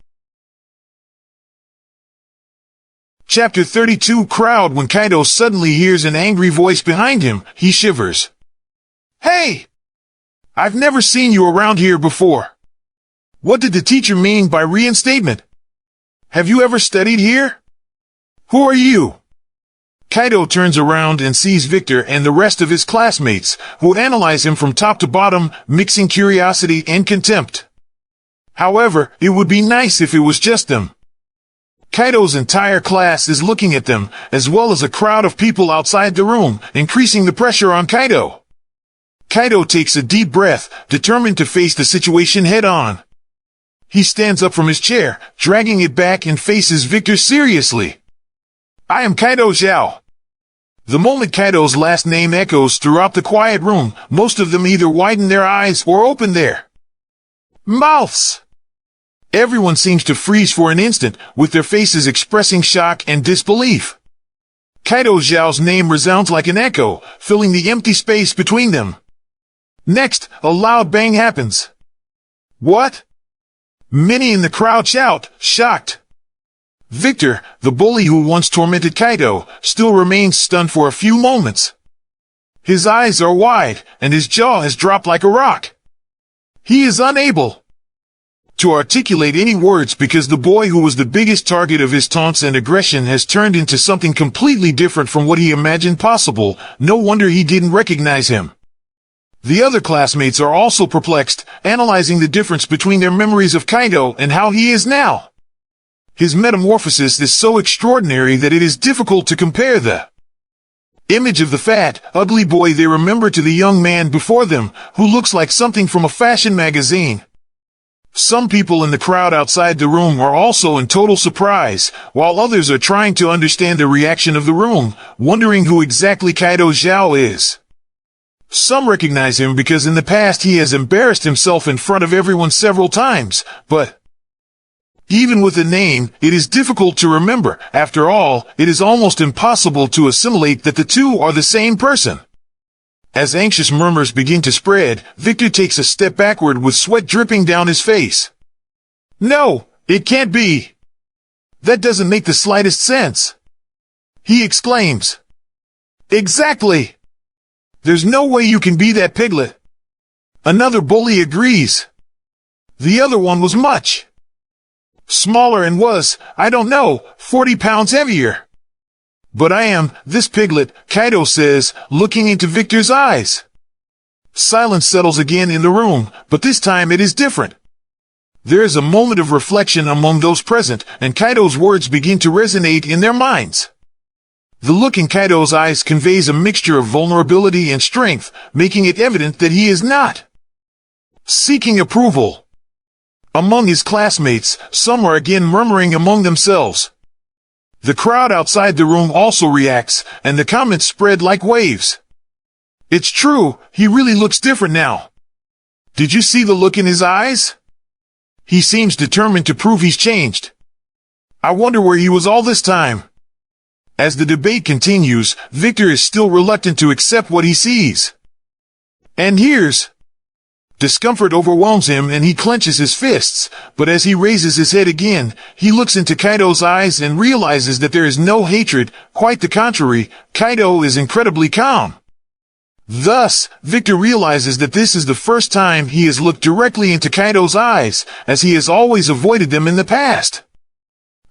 Chapter 32 Crowd. When Kaito suddenly hears an angry voice behind him, he shivers. "Hey! I've never seen you around here before. What did the teacher mean by reinstatement? Have you ever studied here? Who are you?" Kaito turns around and sees Victor and the rest of his classmates, who analyze him from top to bottom, mixing curiosity and contempt. However, it would be nice if it was just them. Kaito's entire class is looking at them, as well as a crowd of people outside the room, increasing the pressure on Kaito. Kaito takes a deep breath, determined to face the situation head-on. He stands up from his chair, dragging it back and faces Victor seriously. "I am Kaito Zhao." The moment Kaito's last name echoes throughout the quiet room, most of them either widen their eyes or open their mouths. Everyone seems to freeze for an instant, with their faces expressing shock and disbelief. Kaito Zhao's name resounds like an echo, filling the empty space between them. Next, a loud bang happens. "What?" Many in the crowd shout, shocked. Victor, the bully who once tormented Kaito, still remains stunned for a few moments. His eyes are wide, and his jaw has dropped like a rock. He is unable to articulate any words because the boy who was the biggest target of his taunts and aggression has turned into something completely different from what he imagined possible. No wonder he didn't recognize him. The other classmates are also perplexed, analyzing the difference between their memories of Kaito and how he is now. His metamorphosis is so extraordinary that it is difficult to compare the image of the fat, ugly boy they remember to the young man before them, who looks like something from a fashion magazine. Some people in the crowd outside the room are also in total surprise, while others are trying to understand the reaction of the room, wondering who exactly Kaito Zhao is. Some recognize him because in the past he has embarrassed himself in front of everyone several times, but even with a name, it is difficult to remember. After all, it is almost impossible to assimilate that the two are the same person. As anxious murmurs begin to spread, Victor takes a step backward with sweat dripping down his face. "No, it can't be. That doesn't make the slightest sense," he exclaims. "Exactly. There's no way you can be that piglet." Another bully agrees. The other one was much smaller and was, I don't know, 40 pounds heavier. "But I am this piglet," Kaito says, looking into Victor's eyes. Silence settles again in the room, but this time it is different. There is a moment of reflection among those present, and Kaido's words begin to resonate in their minds. The look in Kaido's eyes conveys a mixture of vulnerability and strength, making it evident that he is not seeking approval. Among his classmates, some are again murmuring among themselves. The crowd outside the room also reacts, and the comments spread like waves. It's true, he really looks different now. Did you see the look in his eyes? He seems determined to prove he's changed. I wonder where he was all this time. As the debate continues, Victor is still reluctant to accept what he sees. And here's discomfort overwhelms him and he clenches his fists, but as he raises his head again, he looks into Kaido's eyes and realizes that there is no hatred, quite the contrary, Kaido is incredibly calm. Thus, Victor realizes that this is the first time he has looked directly into Kaido's eyes, as he has always avoided them in the past.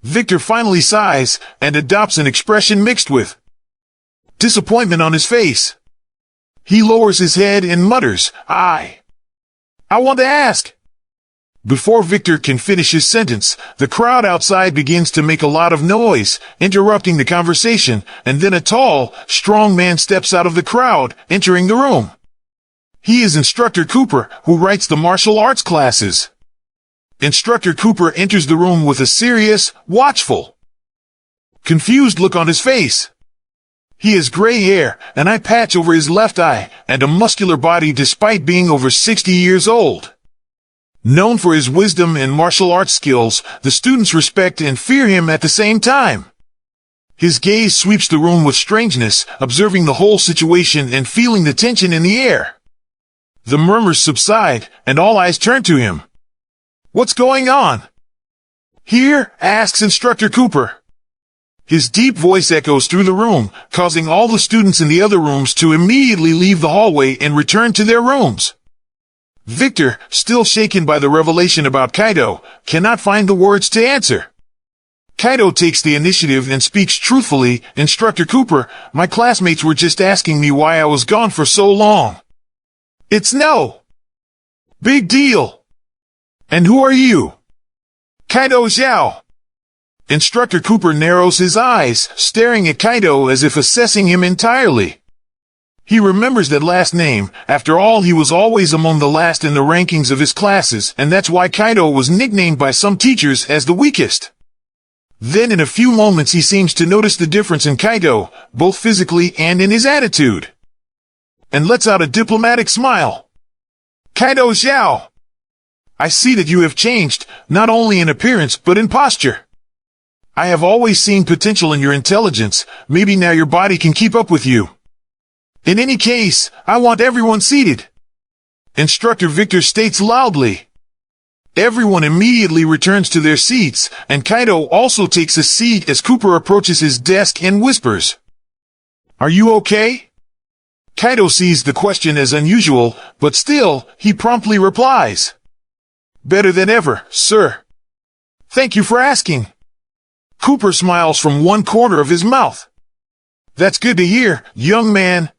Victor finally sighs, and adopts an expression mixed with disappointment on his face. He lowers his head and mutters, I want to ask. Before Victor can finish his sentence, the crowd outside begins to make a lot of noise, interrupting the conversation, and then a tall, strong man steps out of the crowd, entering the room. He is Instructor Cooper, who writes the martial arts classes. Instructor Cooper enters the room with a serious, watchful, confused look on his face. He has gray hair, an eye patch over his left eye, and a muscular body despite being over 60 years old. Known for his wisdom and martial arts skills, the students respect and fear him at the same time. His gaze sweeps the room with strangeness, observing the whole situation and feeling the tension in the air. The murmurs subside, and all eyes turn to him. What's going on? Here, asks Instructor Cooper. His deep voice echoes through the room, causing all the students in the other rooms to immediately leave the hallway and return to their rooms. Victor, still shaken by the revelation about Kaido, cannot find the words to answer. Kaido takes the initiative and speaks truthfully, Instructor Cooper, my classmates were just asking me why I was gone for so long. It's no big deal. And who are you? Kaido Xiao. Instructor Cooper narrows his eyes, staring at Kaido as if assessing him entirely. He remembers that last name. After all, he was always among the last in the rankings of his classes, and that's why Kaido was nicknamed by some teachers as the weakest. Then in a few moments he seems to notice the difference in Kaido, both physically and in his attitude, and lets out a diplomatic smile. Kaido Xiao. I see that you have changed, not only in appearance but in posture. I have always seen potential in your intelligence, maybe now your body can keep up with you. In any case, I want everyone seated. Instructor Victor states loudly. Everyone immediately returns to their seats, and Kaido also takes a seat as Cooper approaches his desk and whispers. Are you okay? Kaido sees the question as unusual, but still, he promptly replies. Better than ever, sir. Thank you for asking. Cooper smiles from one corner of his mouth. That's good to hear, young man,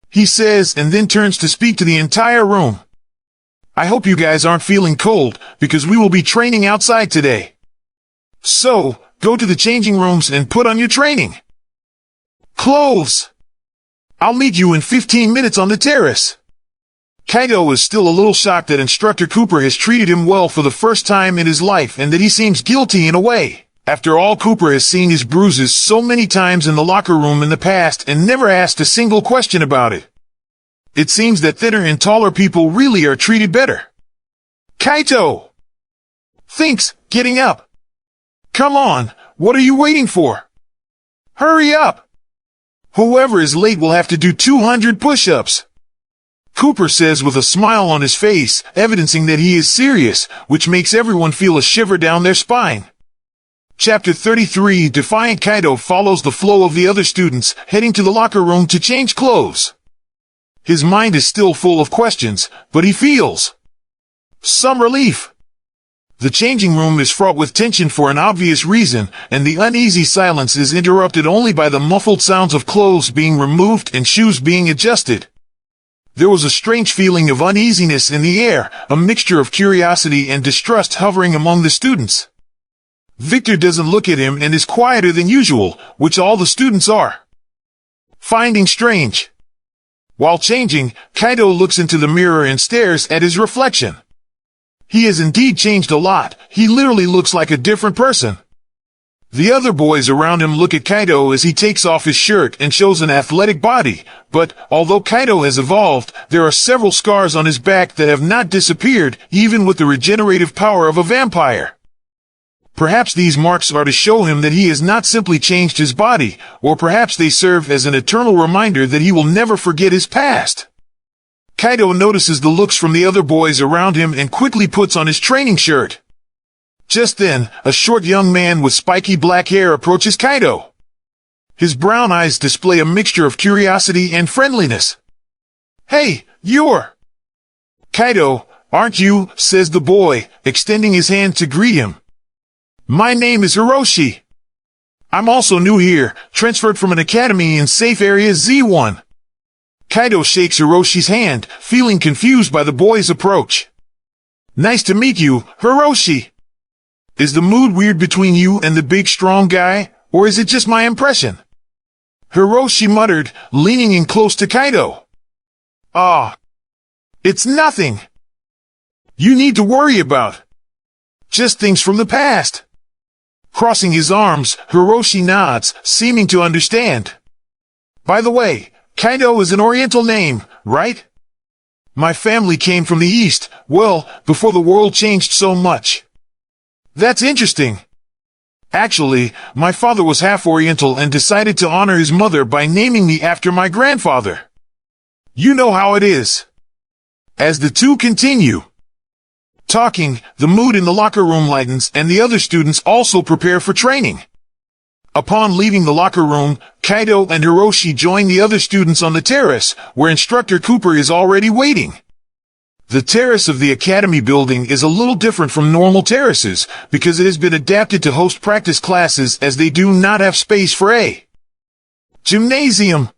he says, and then turns to speak to the entire room. I hope you guys aren't feeling cold, because we will be training outside today. So, go to the changing rooms and put on your training clothes. I'll meet you in 15 minutes on the terrace. Kaido is still a little shocked that Instructor Cooper has treated him well for the first time in his life and that he seems guilty in a way. After all, Cooper has seen his bruises so many times in the locker room in the past and never asked a single question about it. It seems that thinner and taller people really are treated better. Kaito thinks, getting up. Come on, what are you waiting for? Hurry up. Whoever is late will have to do 200 push-ups. Cooper says with a smile on his face, evidencing that he is serious, which makes everyone feel a shiver down their spine. Chapter 33, Defiant Kaido follows the flow of the other students, heading to the locker room to change clothes. His mind is still full of questions, but he feels some relief. The changing room is fraught with tension for an obvious reason, and the uneasy silence is interrupted only by the muffled sounds of clothes being removed and shoes being adjusted. There was a strange feeling of uneasiness in the air, a mixture of curiosity and distrust hovering among the students. Victor doesn't look at him and is quieter than usual, which all the students are finding strange. While changing, Kaido looks into the mirror and stares at his reflection. He has indeed changed a lot. He literally looks like a different person. The other boys around him look at Kaido as he takes off his shirt and shows an athletic body, but although Kaido has evolved, there are several scars on his back that have not disappeared, even with the regenerative power of a vampire. Perhaps these marks are to show him that he has not simply changed his body, or perhaps they serve as an eternal reminder that he will never forget his past. Kaido notices the looks from the other boys around him and quickly puts on his training shirt. Just then, a short young man with spiky black hair approaches Kaido. His brown eyes display a mixture of curiosity and friendliness. "Hey, you're Kaido, aren't you?" says the boy, extending his hand to greet him. "My name is Hiroshi. I'm also new here, transferred from an academy in safe area Z1. Kaido shakes Hiroshi's hand, feeling confused by the boy's approach. "Nice to meet you, Hiroshi. Is the mood weird between you and the big strong guy, or is it just my impression?" Hiroshi muttered, leaning in close to Kaido. "Ah, it's nothing you need to worry about. Just things from the past." Crossing his arms, Hiroshi nods, seeming to understand. "By the way, Kaido is an Oriental name, right? My family came from the East, well, before the world changed so much." "That's interesting. Actually, my father was half Oriental and decided to honor his mother by naming me after my grandfather. You know how it is." As the two continue talking, the mood in the locker room lightens and the other students also prepare for training. Upon leaving the locker room, Kaido and Hiroshi join the other students on the terrace, where Instructor Cooper is already waiting. The terrace of the academy building is a little different from normal terraces, because it has been adapted to host practice classes as they do not have space for a gymnasium.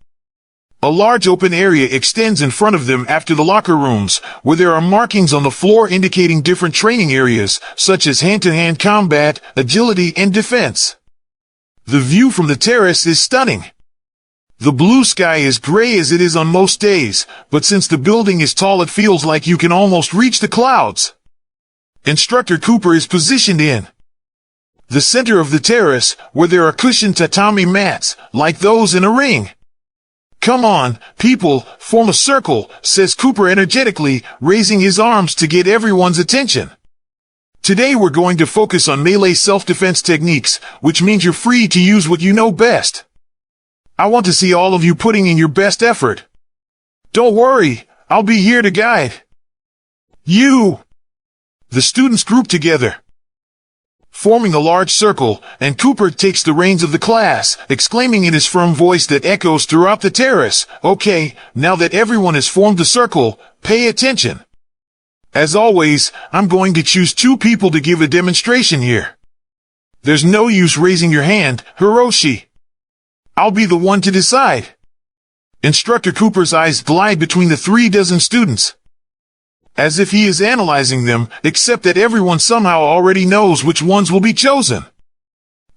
A large open area extends in front of them after the locker rooms, where there are markings on the floor indicating different training areas, such as hand-to-hand combat, agility, and defense. The view from the terrace is stunning. The blue sky is gray as it is on most days, but since the building is tall it feels like you can almost reach the clouds. Instructor Cooper is positioned in the center of the terrace, where there are cushioned tatami mats, like those in a ring. "Come on, people, form a circle," says Cooper energetically, raising his arms to get everyone's attention. "Today we're going to focus on melee self-defense techniques, which means you're free to use what you know best. I want to see all of you putting in your best effort. Don't worry, I'll be here to guide you." The students group together, forming a large circle, and Cooper takes the reins of the class, exclaiming in his firm voice that echoes throughout the terrace, "Okay, now that everyone has formed the circle, pay attention. As always, I'm going to choose 2 people to give a demonstration here. There's no use raising your hand, Hiroshi. I'll be the one to decide." Instructor Cooper's eyes glide between the 36 students, as if he is analyzing them, except that everyone somehow already knows which ones will be chosen.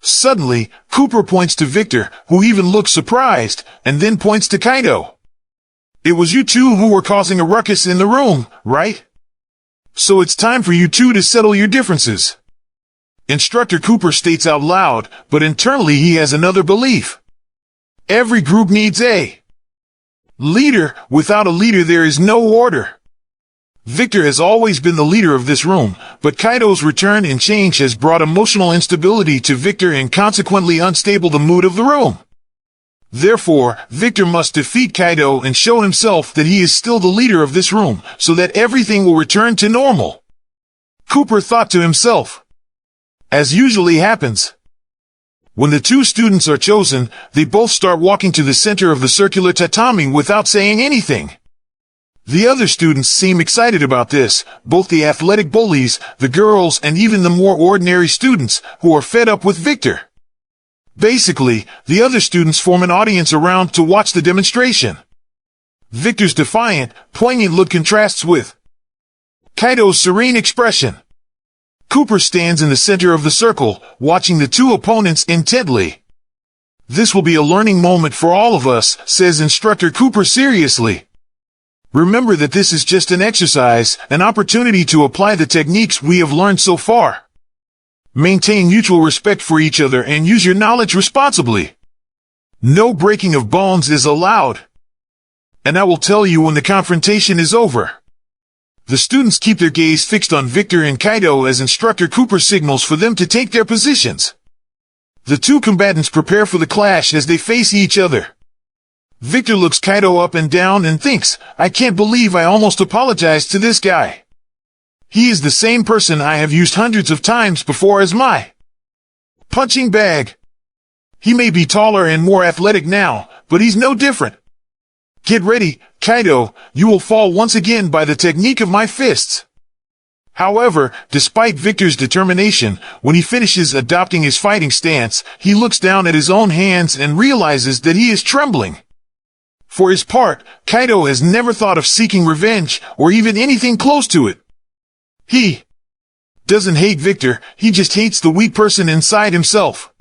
Suddenly, Cooper points to Victor, who even looks surprised, and then points to Kaido. "It was you two who were causing a ruckus in the room, right? So it's time for you two to settle your differences." Instructor Cooper states out loud, but internally he has another belief. Every group needs a leader. Without a leader there is no order. Victor has always been the leader of this room, but Kaido's return and change has brought emotional instability to Victor and consequently unstable the mood of the room. Therefore, Victor must defeat Kaido and show himself that he is still the leader of this room, so that everything will return to normal. Cooper thought to himself. As usually happens, when the 2 students are chosen, they both start walking to the center of the circular tatami without saying anything. The other students seem excited about this, both the athletic bullies, the girls, and even the more ordinary students, who are fed up with Victor. Basically, the other students form an audience around to watch the demonstration. Victor's defiant, poignant look contrasts with Kaido's serene expression. Cooper stands in the center of the circle, watching the two opponents intently. "This will be a learning moment for all of us," says Instructor Cooper seriously. "Remember that this is just an exercise, an opportunity to apply the techniques we have learned so far. Maintain mutual respect for each other and use your knowledge responsibly. No breaking of bones is allowed. And I will tell you when the confrontation is over." The students keep their gaze fixed on Victor and Kaido as Instructor Cooper signals for them to take their positions. The two combatants prepare for the clash as they face each other. Victor looks Kaido up and down and thinks, "I can't believe I almost apologized to this guy. He is the same person I have used hundreds of times before as my punching bag. He may be taller and more athletic now, but he's no different. Get ready, Kaido, you will fall once again by the technique of my fists." However, despite Victor's determination, when he finishes adopting his fighting stance, he looks down at his own hands and realizes that he is trembling. For his part, Kaido has never thought of seeking revenge, or even anything close to it. He doesn't hate Victor, he just hates the weak person inside himself.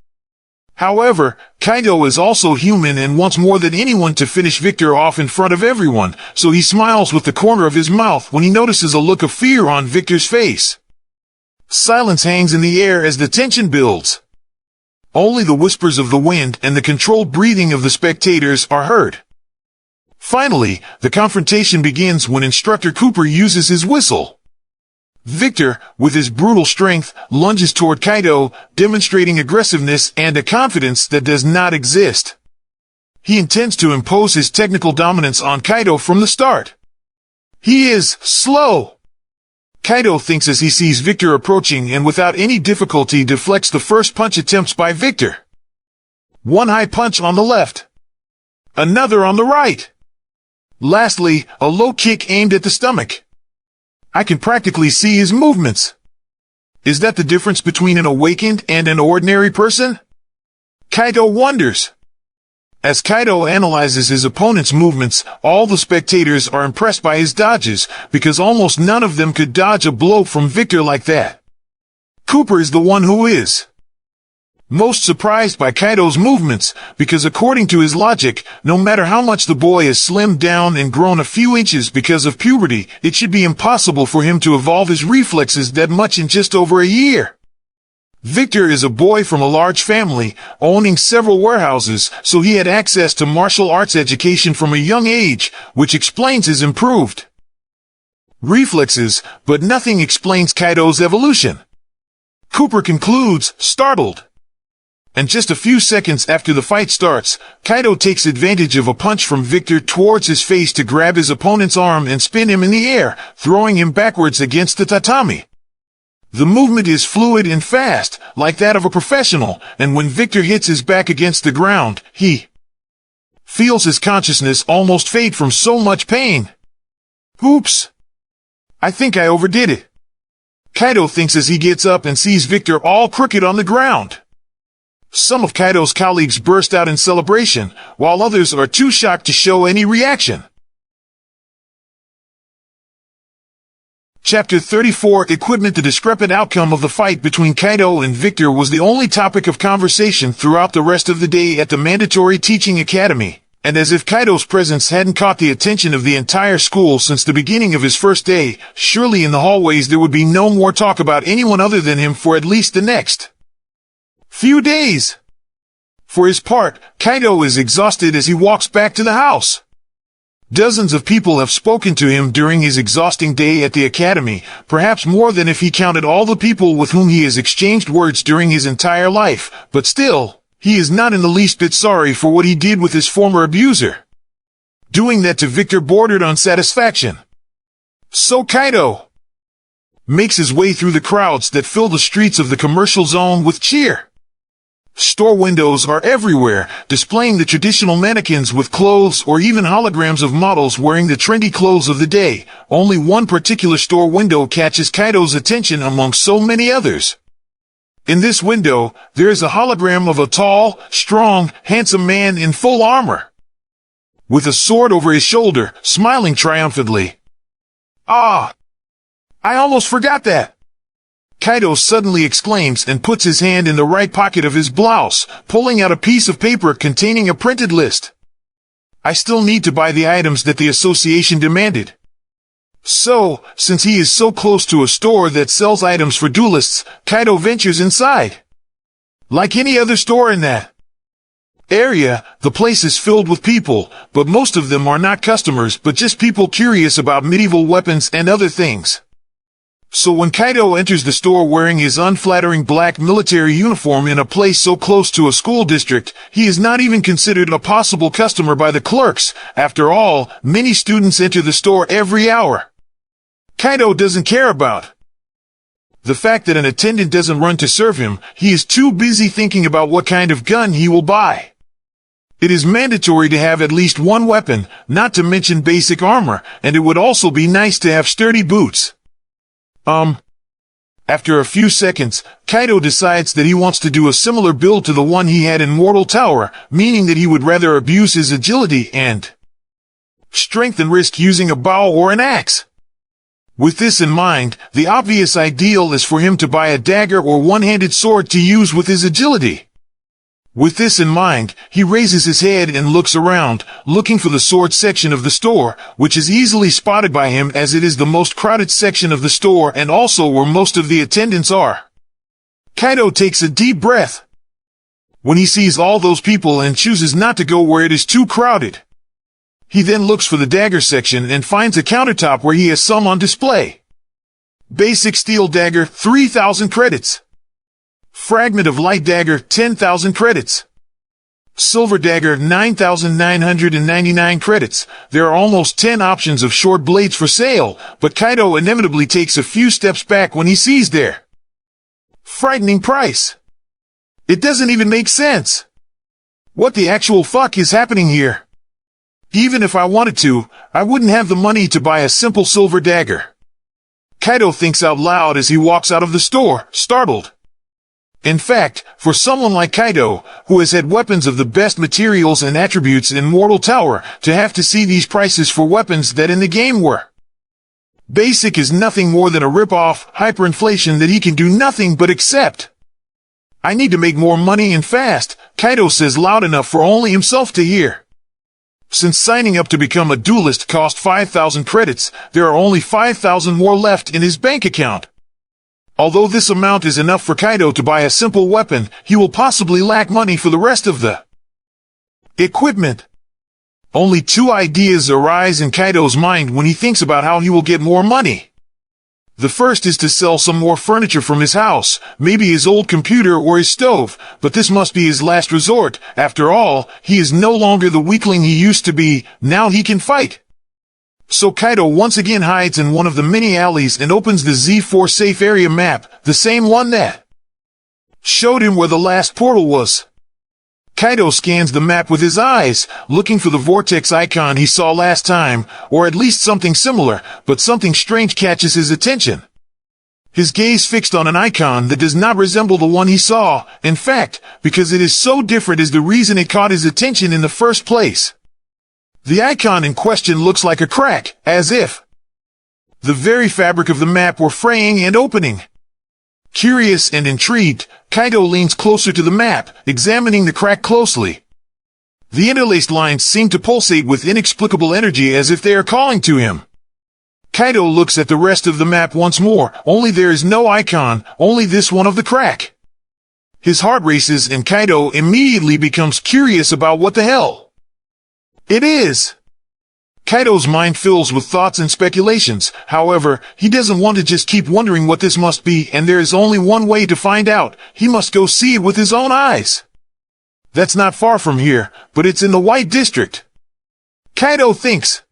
However, Kaido is also human and wants more than anyone to finish Victor off in front of everyone, so he smiles with the corner of his mouth when he notices a look of fear on Victor's face. Silence hangs in the air as the tension builds. Only the whispers of the wind and the controlled breathing of the spectators are heard. Finally, the confrontation begins when Instructor Cooper uses his whistle. Victor, with his brutal strength, lunges toward Kaido, demonstrating aggressiveness and a confidence that does not exist. He intends to impose his technical dominance on Kaido from the start. He is slow. Kaido thinks as he sees Victor approaching and without any difficulty deflects the first punch attempts by Victor. One high punch on the left. Another on the right. Lastly, a low kick aimed at the stomach. I can practically see his movements. Is that the difference between an awakened and an ordinary person? Kaido wonders. As Kaido analyzes his opponent's movements, all the spectators are impressed by his dodges, because almost none of them could dodge a blow from Victor like that. Cooper is the one who is most surprised by Kaido's movements, because according to his logic, no matter how much the boy has slimmed down and grown a few inches because of puberty, it should be impossible for him to evolve his reflexes that much in just over a year. Victor is a boy from a large family, owning several warehouses, so he had access to martial arts education from a young age, which explains his improved reflexes, but nothing explains Kaido's evolution. Cooper concludes, startled. And just a few seconds after the fight starts, Kaido takes advantage of a punch from Victor towards his face to grab his opponent's arm and spin him in the air, throwing him backwards against the tatami. The movement is fluid and fast, like that of a professional, and when Victor hits his back against the ground, he feels his consciousness almost fade from so much pain. Oops! I think I overdid it. Kaido thinks as he gets up and sees Victor all crooked on the ground. Some of Kaido's colleagues burst out in celebration, while others are too shocked to show any reaction. Chapter 34 Equipment. The discrepant outcome of the fight between Kaido and Victor was the only topic of conversation throughout the rest of the day at the mandatory teaching academy, and as if Kaido's presence hadn't caught the attention of the entire school since the beginning of his first day, surely in the hallways there would be no more talk about anyone other than him for at least the next few days. For his part, Kaido is exhausted as he walks back to the house. Dozens of people have spoken to him during his exhausting day at the academy, perhaps more than if he counted all the people with whom he has exchanged words during his entire life, but still, he is not in the least bit sorry for what he did with his former abuser. Doing that to Victor bordered on satisfaction. So Kaido makes his way through the crowds that fill the streets of the commercial zone with cheer. Store windows are everywhere, displaying the traditional mannequins with clothes or even holograms of models wearing the trendy clothes of the day. Only one particular store window catches Kaido's attention among so many others. In this window, there is a hologram of a tall, strong, handsome man in full armor. with a sword over his shoulder, smiling triumphantly. "Ah! I almost forgot that!" Kaido suddenly exclaims and puts his hand in the right pocket of his blouse, pulling out a piece of paper containing a printed list. I still need to buy the items that the association demanded. So, since he is so close to a store that sells items for duelists, Kaido ventures inside. Like any other store in that area, the place is filled with people, but most of them are not customers but just people curious about medieval weapons and other things. So when Kaido enters the store wearing his unflattering black military uniform in a place so close to a school district, he is not even considered a possible customer by the clerks. After all, many students enter the store every hour. Kaido doesn't care about the fact that an attendant doesn't run to serve him. He is too busy thinking about what kind of gun he will buy. It is mandatory to have at least one weapon, not to mention basic armor, and it would also be nice to have sturdy boots. After a few seconds, Kaido decides that he wants to do a similar build to the one he had in Mortal Tower, meaning that he would rather abuse his agility and strength than risk using a bow or an axe. With this in mind, the obvious ideal is for him to buy a dagger or one-handed sword to use with his agility. With this in mind, he raises his head and looks around, looking for the sword section of the store, which is easily spotted by him as it is the most crowded section of the store and also where most of the attendants are. Kaido takes a deep breath when he sees all those people and chooses not to go where it is too crowded. He then looks for the dagger section and finds a countertop where he has some on display. Basic steel dagger, 3,000 credits. Fragment of light dagger, 10,000 credits. Silver dagger, 9,999 credits. There are almost 10 options of short blades for sale, but Kaido inevitably takes a few steps back when he sees their frightening price. It doesn't even make sense. What the actual fuck is happening here? Even if I wanted to, I wouldn't have the money to buy a simple silver dagger. Kaido thinks out loud as he walks out of the store, startled. In fact, for someone like Kaido, who has had weapons of the best materials and attributes in Mortal Tower, to have to see these prices for weapons that in the game were basic is nothing more than a rip-off, hyperinflation that he can do nothing but accept. I need to make more money and fast, Kaido says loud enough for only himself to hear. Since signing up to become a duelist cost 5,000 credits, there are only 5,000 more left in his bank account. Although this amount is enough for Kaido to buy a simple weapon, he will possibly lack money for the rest of the equipment. Only two ideas arise in Kaido's mind when he thinks about how he will get more money. The first is to sell some more furniture from his house, maybe his old computer or his stove, but this must be his last resort. After all, he is no longer the weakling he used to be, now he can fight. So Kaido once again hides in one of the many alleys and opens the Z4 safe area map, the same one that showed him where the last portal was. Kaido scans the map with his eyes, looking for the vortex icon he saw last time, or at least something similar, but something strange catches his attention. His gaze fixed on an icon that does not resemble the one he saw, in fact, because it is so different is the reason it caught his attention in the first place. The icon in question looks like a crack, as if the very fabric of the map were fraying and opening. Curious and intrigued, Kaido leans closer to the map, examining the crack closely. The interlaced lines seem to pulsate with inexplicable energy as if they are calling to him. Kaido looks at the rest of the map once more, only there is no icon, only this one of the crack. His heart races and Kaido immediately becomes curious about what the hell it is. Kaido's mind fills with thoughts and speculations. However, he doesn't want to just keep wondering what this must be, and there is only one way to find out. He must go see it with his own eyes. That's not far from here, but it's in the White District. Kaido thinks.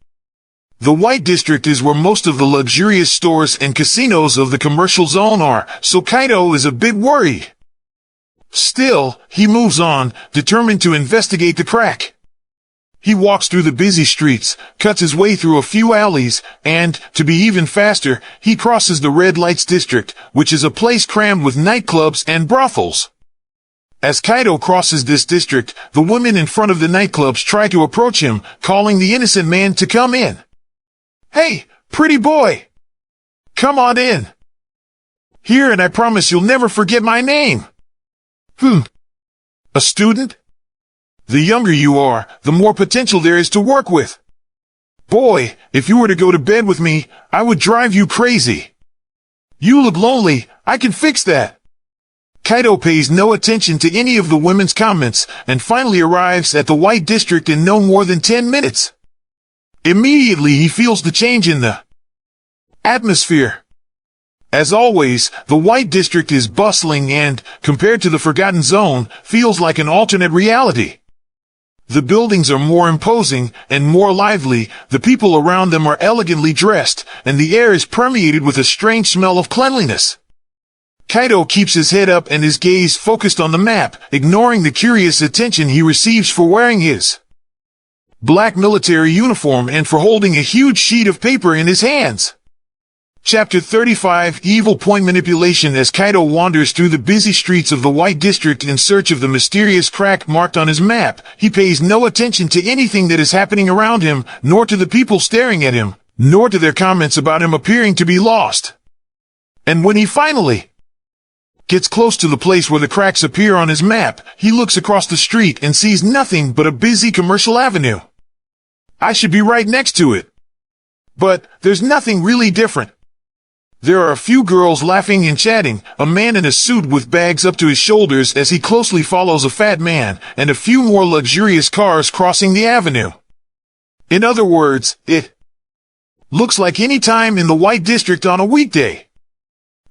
The White District is where most of the luxurious stores and casinos of the commercial zone are, so Kaido is a bit worried. Still, he moves on, determined to investigate the crack. He walks through the busy streets, cuts his way through a few alleys, and, to be even faster, he crosses the Red Lights District, which is a place crammed with nightclubs and brothels. As Kaido crosses this district, the women in front of the nightclubs try to approach him, calling the innocent man to come in. "Hey, pretty boy! Come on in! Here, and I promise you'll never forget my name!" A student? The younger you are, the more potential there is to work with. Boy, if you were to go to bed with me, I would drive you crazy. You look lonely, I can fix that. Kaido pays no attention to any of the women's comments and finally arrives at the White District in no more than 10 minutes. Immediately he feels the change in the atmosphere. As always, the White District is bustling and, compared to the Forgotten Zone, feels like an alternate reality. The buildings are more imposing and more lively, the people around them are elegantly dressed, and the air is permeated with a strange smell of cleanliness. Kaido keeps his head up and his gaze focused on the map, ignoring the curious attention he receives for wearing his black military uniform and for holding a huge sheet of paper in his hands. Chapter 35, Evil Point Manipulation. As Kaido wanders through the busy streets of the White District in search of the mysterious crack marked on his map, he pays no attention to anything that is happening around him, nor to the people staring at him, nor to their comments about him appearing to be lost. And when he finally gets close to the place where the cracks appear on his map, he looks across the street and sees nothing but a busy commercial avenue. I should be right next to it. But there's nothing really different. There are a few girls laughing and chatting, a man in a suit with bags up to his shoulders as he closely follows a fat man, and a few more luxurious cars crossing the avenue. In other words, it looks like any time in the White District on a weekday.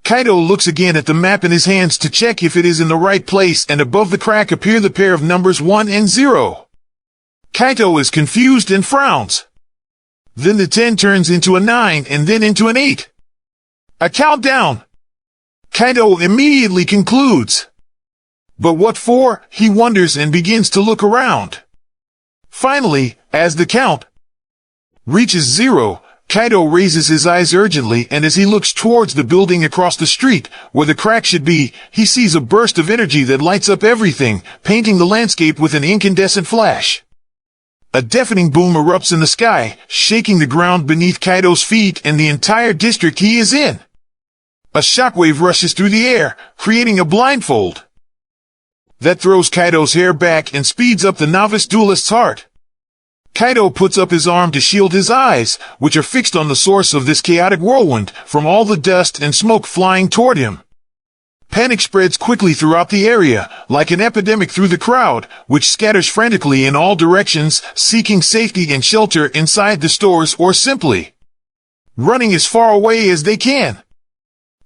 Kaido looks again at the map in his hands to check if it is in the right place, and above the crack appear the pair of numbers 1 and 0. Kaido is confused and frowns. Then the 10 turns into a 9 and then into an 8. A countdown! Kaido immediately concludes. But what for? He wonders and begins to look around. Finally, as the count reaches 0, Kaido raises his eyes urgently, and as he looks towards the building across the street, where the crack should be, he sees a burst of energy that lights up everything, painting the landscape with an incandescent flash. A deafening boom erupts in the sky, shaking the ground beneath Kaido's feet and the entire district he is in. A shockwave rushes through the air, creating a blindfold that throws Kaido's hair back and speeds up the novice duelist's heart. Kaido puts up his arm to shield his eyes, which are fixed on the source of this chaotic whirlwind, from all the dust and smoke flying toward him. Panic spreads quickly throughout the area, like an epidemic through the crowd, which scatters frantically in all directions, seeking safety and shelter inside the stores or simply running as far away as they can.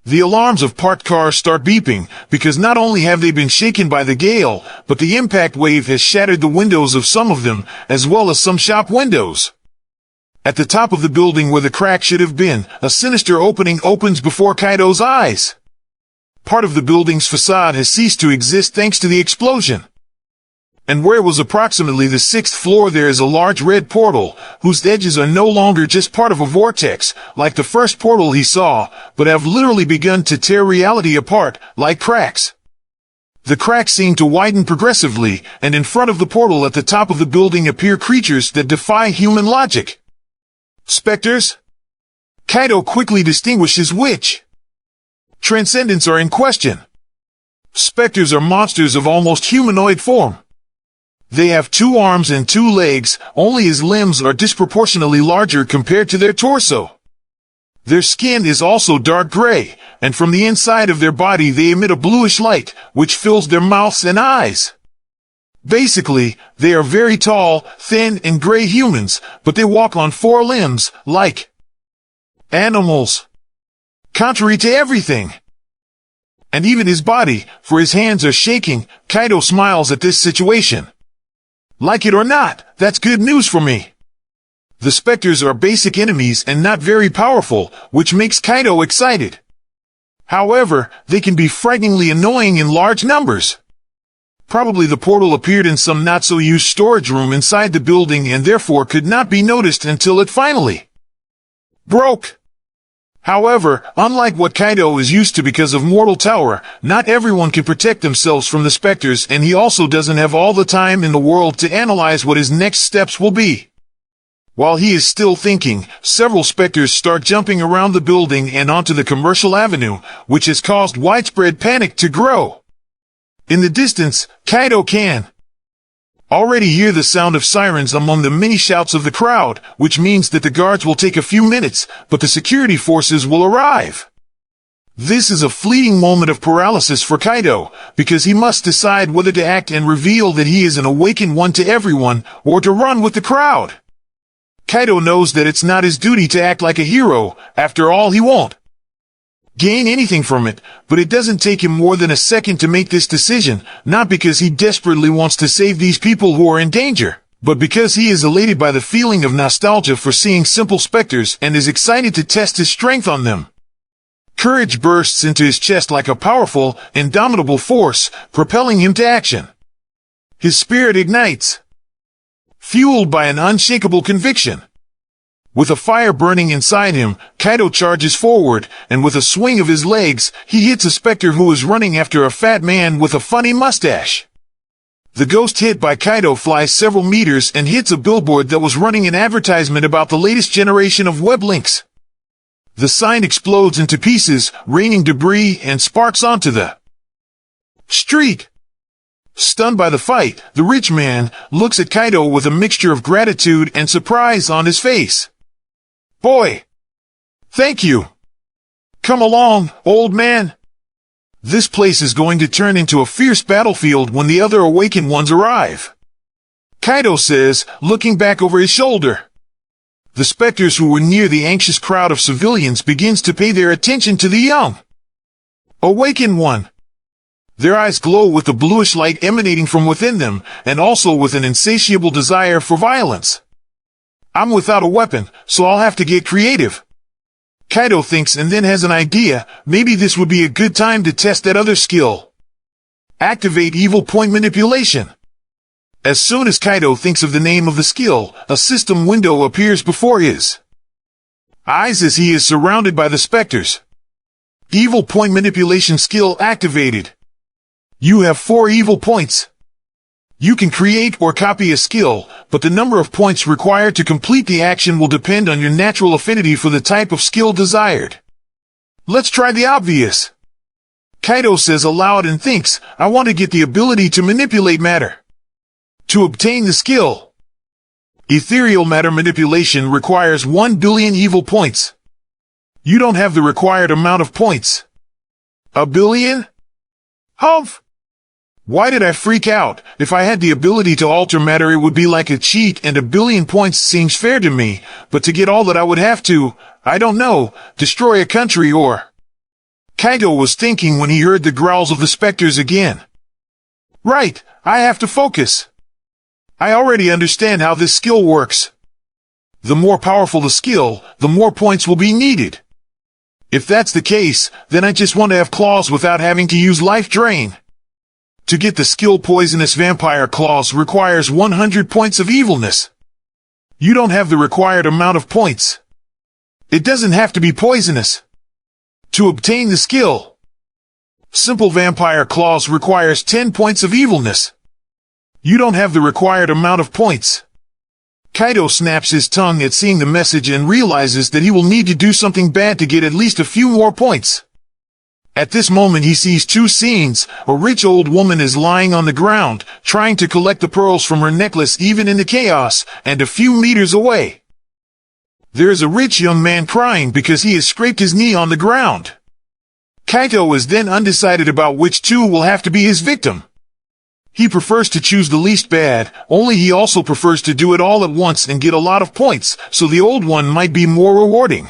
The alarms of parked cars start beeping, because not only have they been shaken by the gale, but the impact wave has shattered the windows of some of them, as well as some shop windows. At the top of the building where the crack should have been, a sinister opening opens before Kaido's eyes. Part of the building's facade has ceased to exist thanks to the explosion. And where was approximately the 6th floor, there is a large red portal, whose edges are no longer just part of a vortex, like the first portal he saw, but have literally begun to tear reality apart, like cracks. The cracks seem to widen progressively, and in front of the portal at the top of the building appear creatures that defy human logic. Specters? Kaido quickly distinguishes which transcendents are in question. Specters are monsters of almost humanoid form. They have 2 arms and 2 legs, only his limbs are disproportionately larger compared to their torso. Their skin is also dark gray, and from the inside of their body they emit a bluish light, which fills their mouths and eyes. Basically, they are very tall, thin, and gray humans, but they walk on 4 limbs, like animals. Contrary to everything. And even his body, for his hands are shaking. Kaido smiles at this situation. Like it or not, that's good news for me. The specters are basic enemies and not very powerful, which makes Kaido excited. However, they can be frighteningly annoying in large numbers. Probably the portal appeared in some not-so-used storage room inside the building and therefore could not be noticed until it finally broke. However, unlike what Kaido is used to because of Mortal Tower, not everyone can protect themselves from the specters, and he also doesn't have all the time in the world to analyze what his next steps will be. While he is still thinking, several specters start jumping around the building and onto the commercial avenue, which has caused widespread panic to grow. In the distance, Kaido can already hear the sound of sirens among the many shouts of the crowd, which means that the guards will take a few minutes, but the security forces will arrive. This is a fleeting moment of paralysis for Kaido, because he must decide whether to act and reveal that he is an awakened one to everyone, or to run with the crowd. Kaido knows that it's not his duty to act like a hero. After all, he won't gain anything from it, but it doesn't take him more than a second to make this decision, not because he desperately wants to save these people who are in danger, but because he is elated by the feeling of nostalgia for seeing simple specters and is excited to test his strength on them. Courage bursts into his chest like a powerful, indomitable force, propelling him to action. His spirit ignites, fueled by an unshakable conviction. With a fire burning inside him, Kaido charges forward, and with a swing of his legs, he hits a specter who is running after a fat man with a funny mustache. The ghost hit by Kaido flies several meters and hits a billboard that was running an advertisement about the latest generation of web links. The sign explodes into pieces, raining debris and sparks onto the street. Stunned by the fight, the rich man looks at Kaido with a mixture of gratitude and surprise on his face. Boy! Thank you! Come along, old man! This place is going to turn into a fierce battlefield when the other awakened ones arrive. Kaido says, looking back over his shoulder. The specters who were near the anxious crowd of civilians begins to pay their attention to the young awakened one. Their eyes glow with the bluish light emanating from within them, and also with an insatiable desire for violence. I'm without a weapon, so I'll have to get creative. Kaido thinks and then has an idea. Maybe this would be a good time to test that other skill. Activate evil point manipulation. As soon as Kaido thinks of the name of the skill, a system window appears before his eyes as he is surrounded by the specters. Evil point manipulation skill activated. You have 4 evil points. You can create or copy a skill, but the number of points required to complete the action will depend on your natural affinity for the type of skill desired. Let's try the obvious. Kaido says aloud and thinks, I want to get the ability to manipulate matter. To obtain the skill, ethereal matter manipulation requires 1 billion evil points. You don't have the required amount of points. A billion? Humph! Why did I freak out? If I had the ability to alter matter, it would be like a cheat, and 1 billion points seems fair to me, but to get all that I would have to, I don't know, destroy a country or... Kaido was thinking when he heard the growls of the specters again. Right, I have to focus. I already understand how this skill works. The more powerful the skill, the more points will be needed. If that's the case, then I just want to have claws without having to use life drain. To get the skill Poisonous Vampire Claws requires 100 points of evilness. You don't have the required amount of points. It doesn't have to be poisonous. To obtain the skill, Simple Vampire Claws requires 10 points of evilness. You don't have the required amount of points. Kaido snaps his tongue at seeing the message and realizes that he will need to do something bad to get at least a few more points. At this moment he sees 2 scenes. A rich old woman is lying on the ground, trying to collect the pearls from her necklace even in the chaos, and a few meters away, there is a rich young man crying because he has scraped his knee on the ground. Kaido is then undecided about which 2 will have to be his victim. He prefers to choose the least bad, only he also prefers to do it all at once and get a lot of points, so the old one might be more rewarding.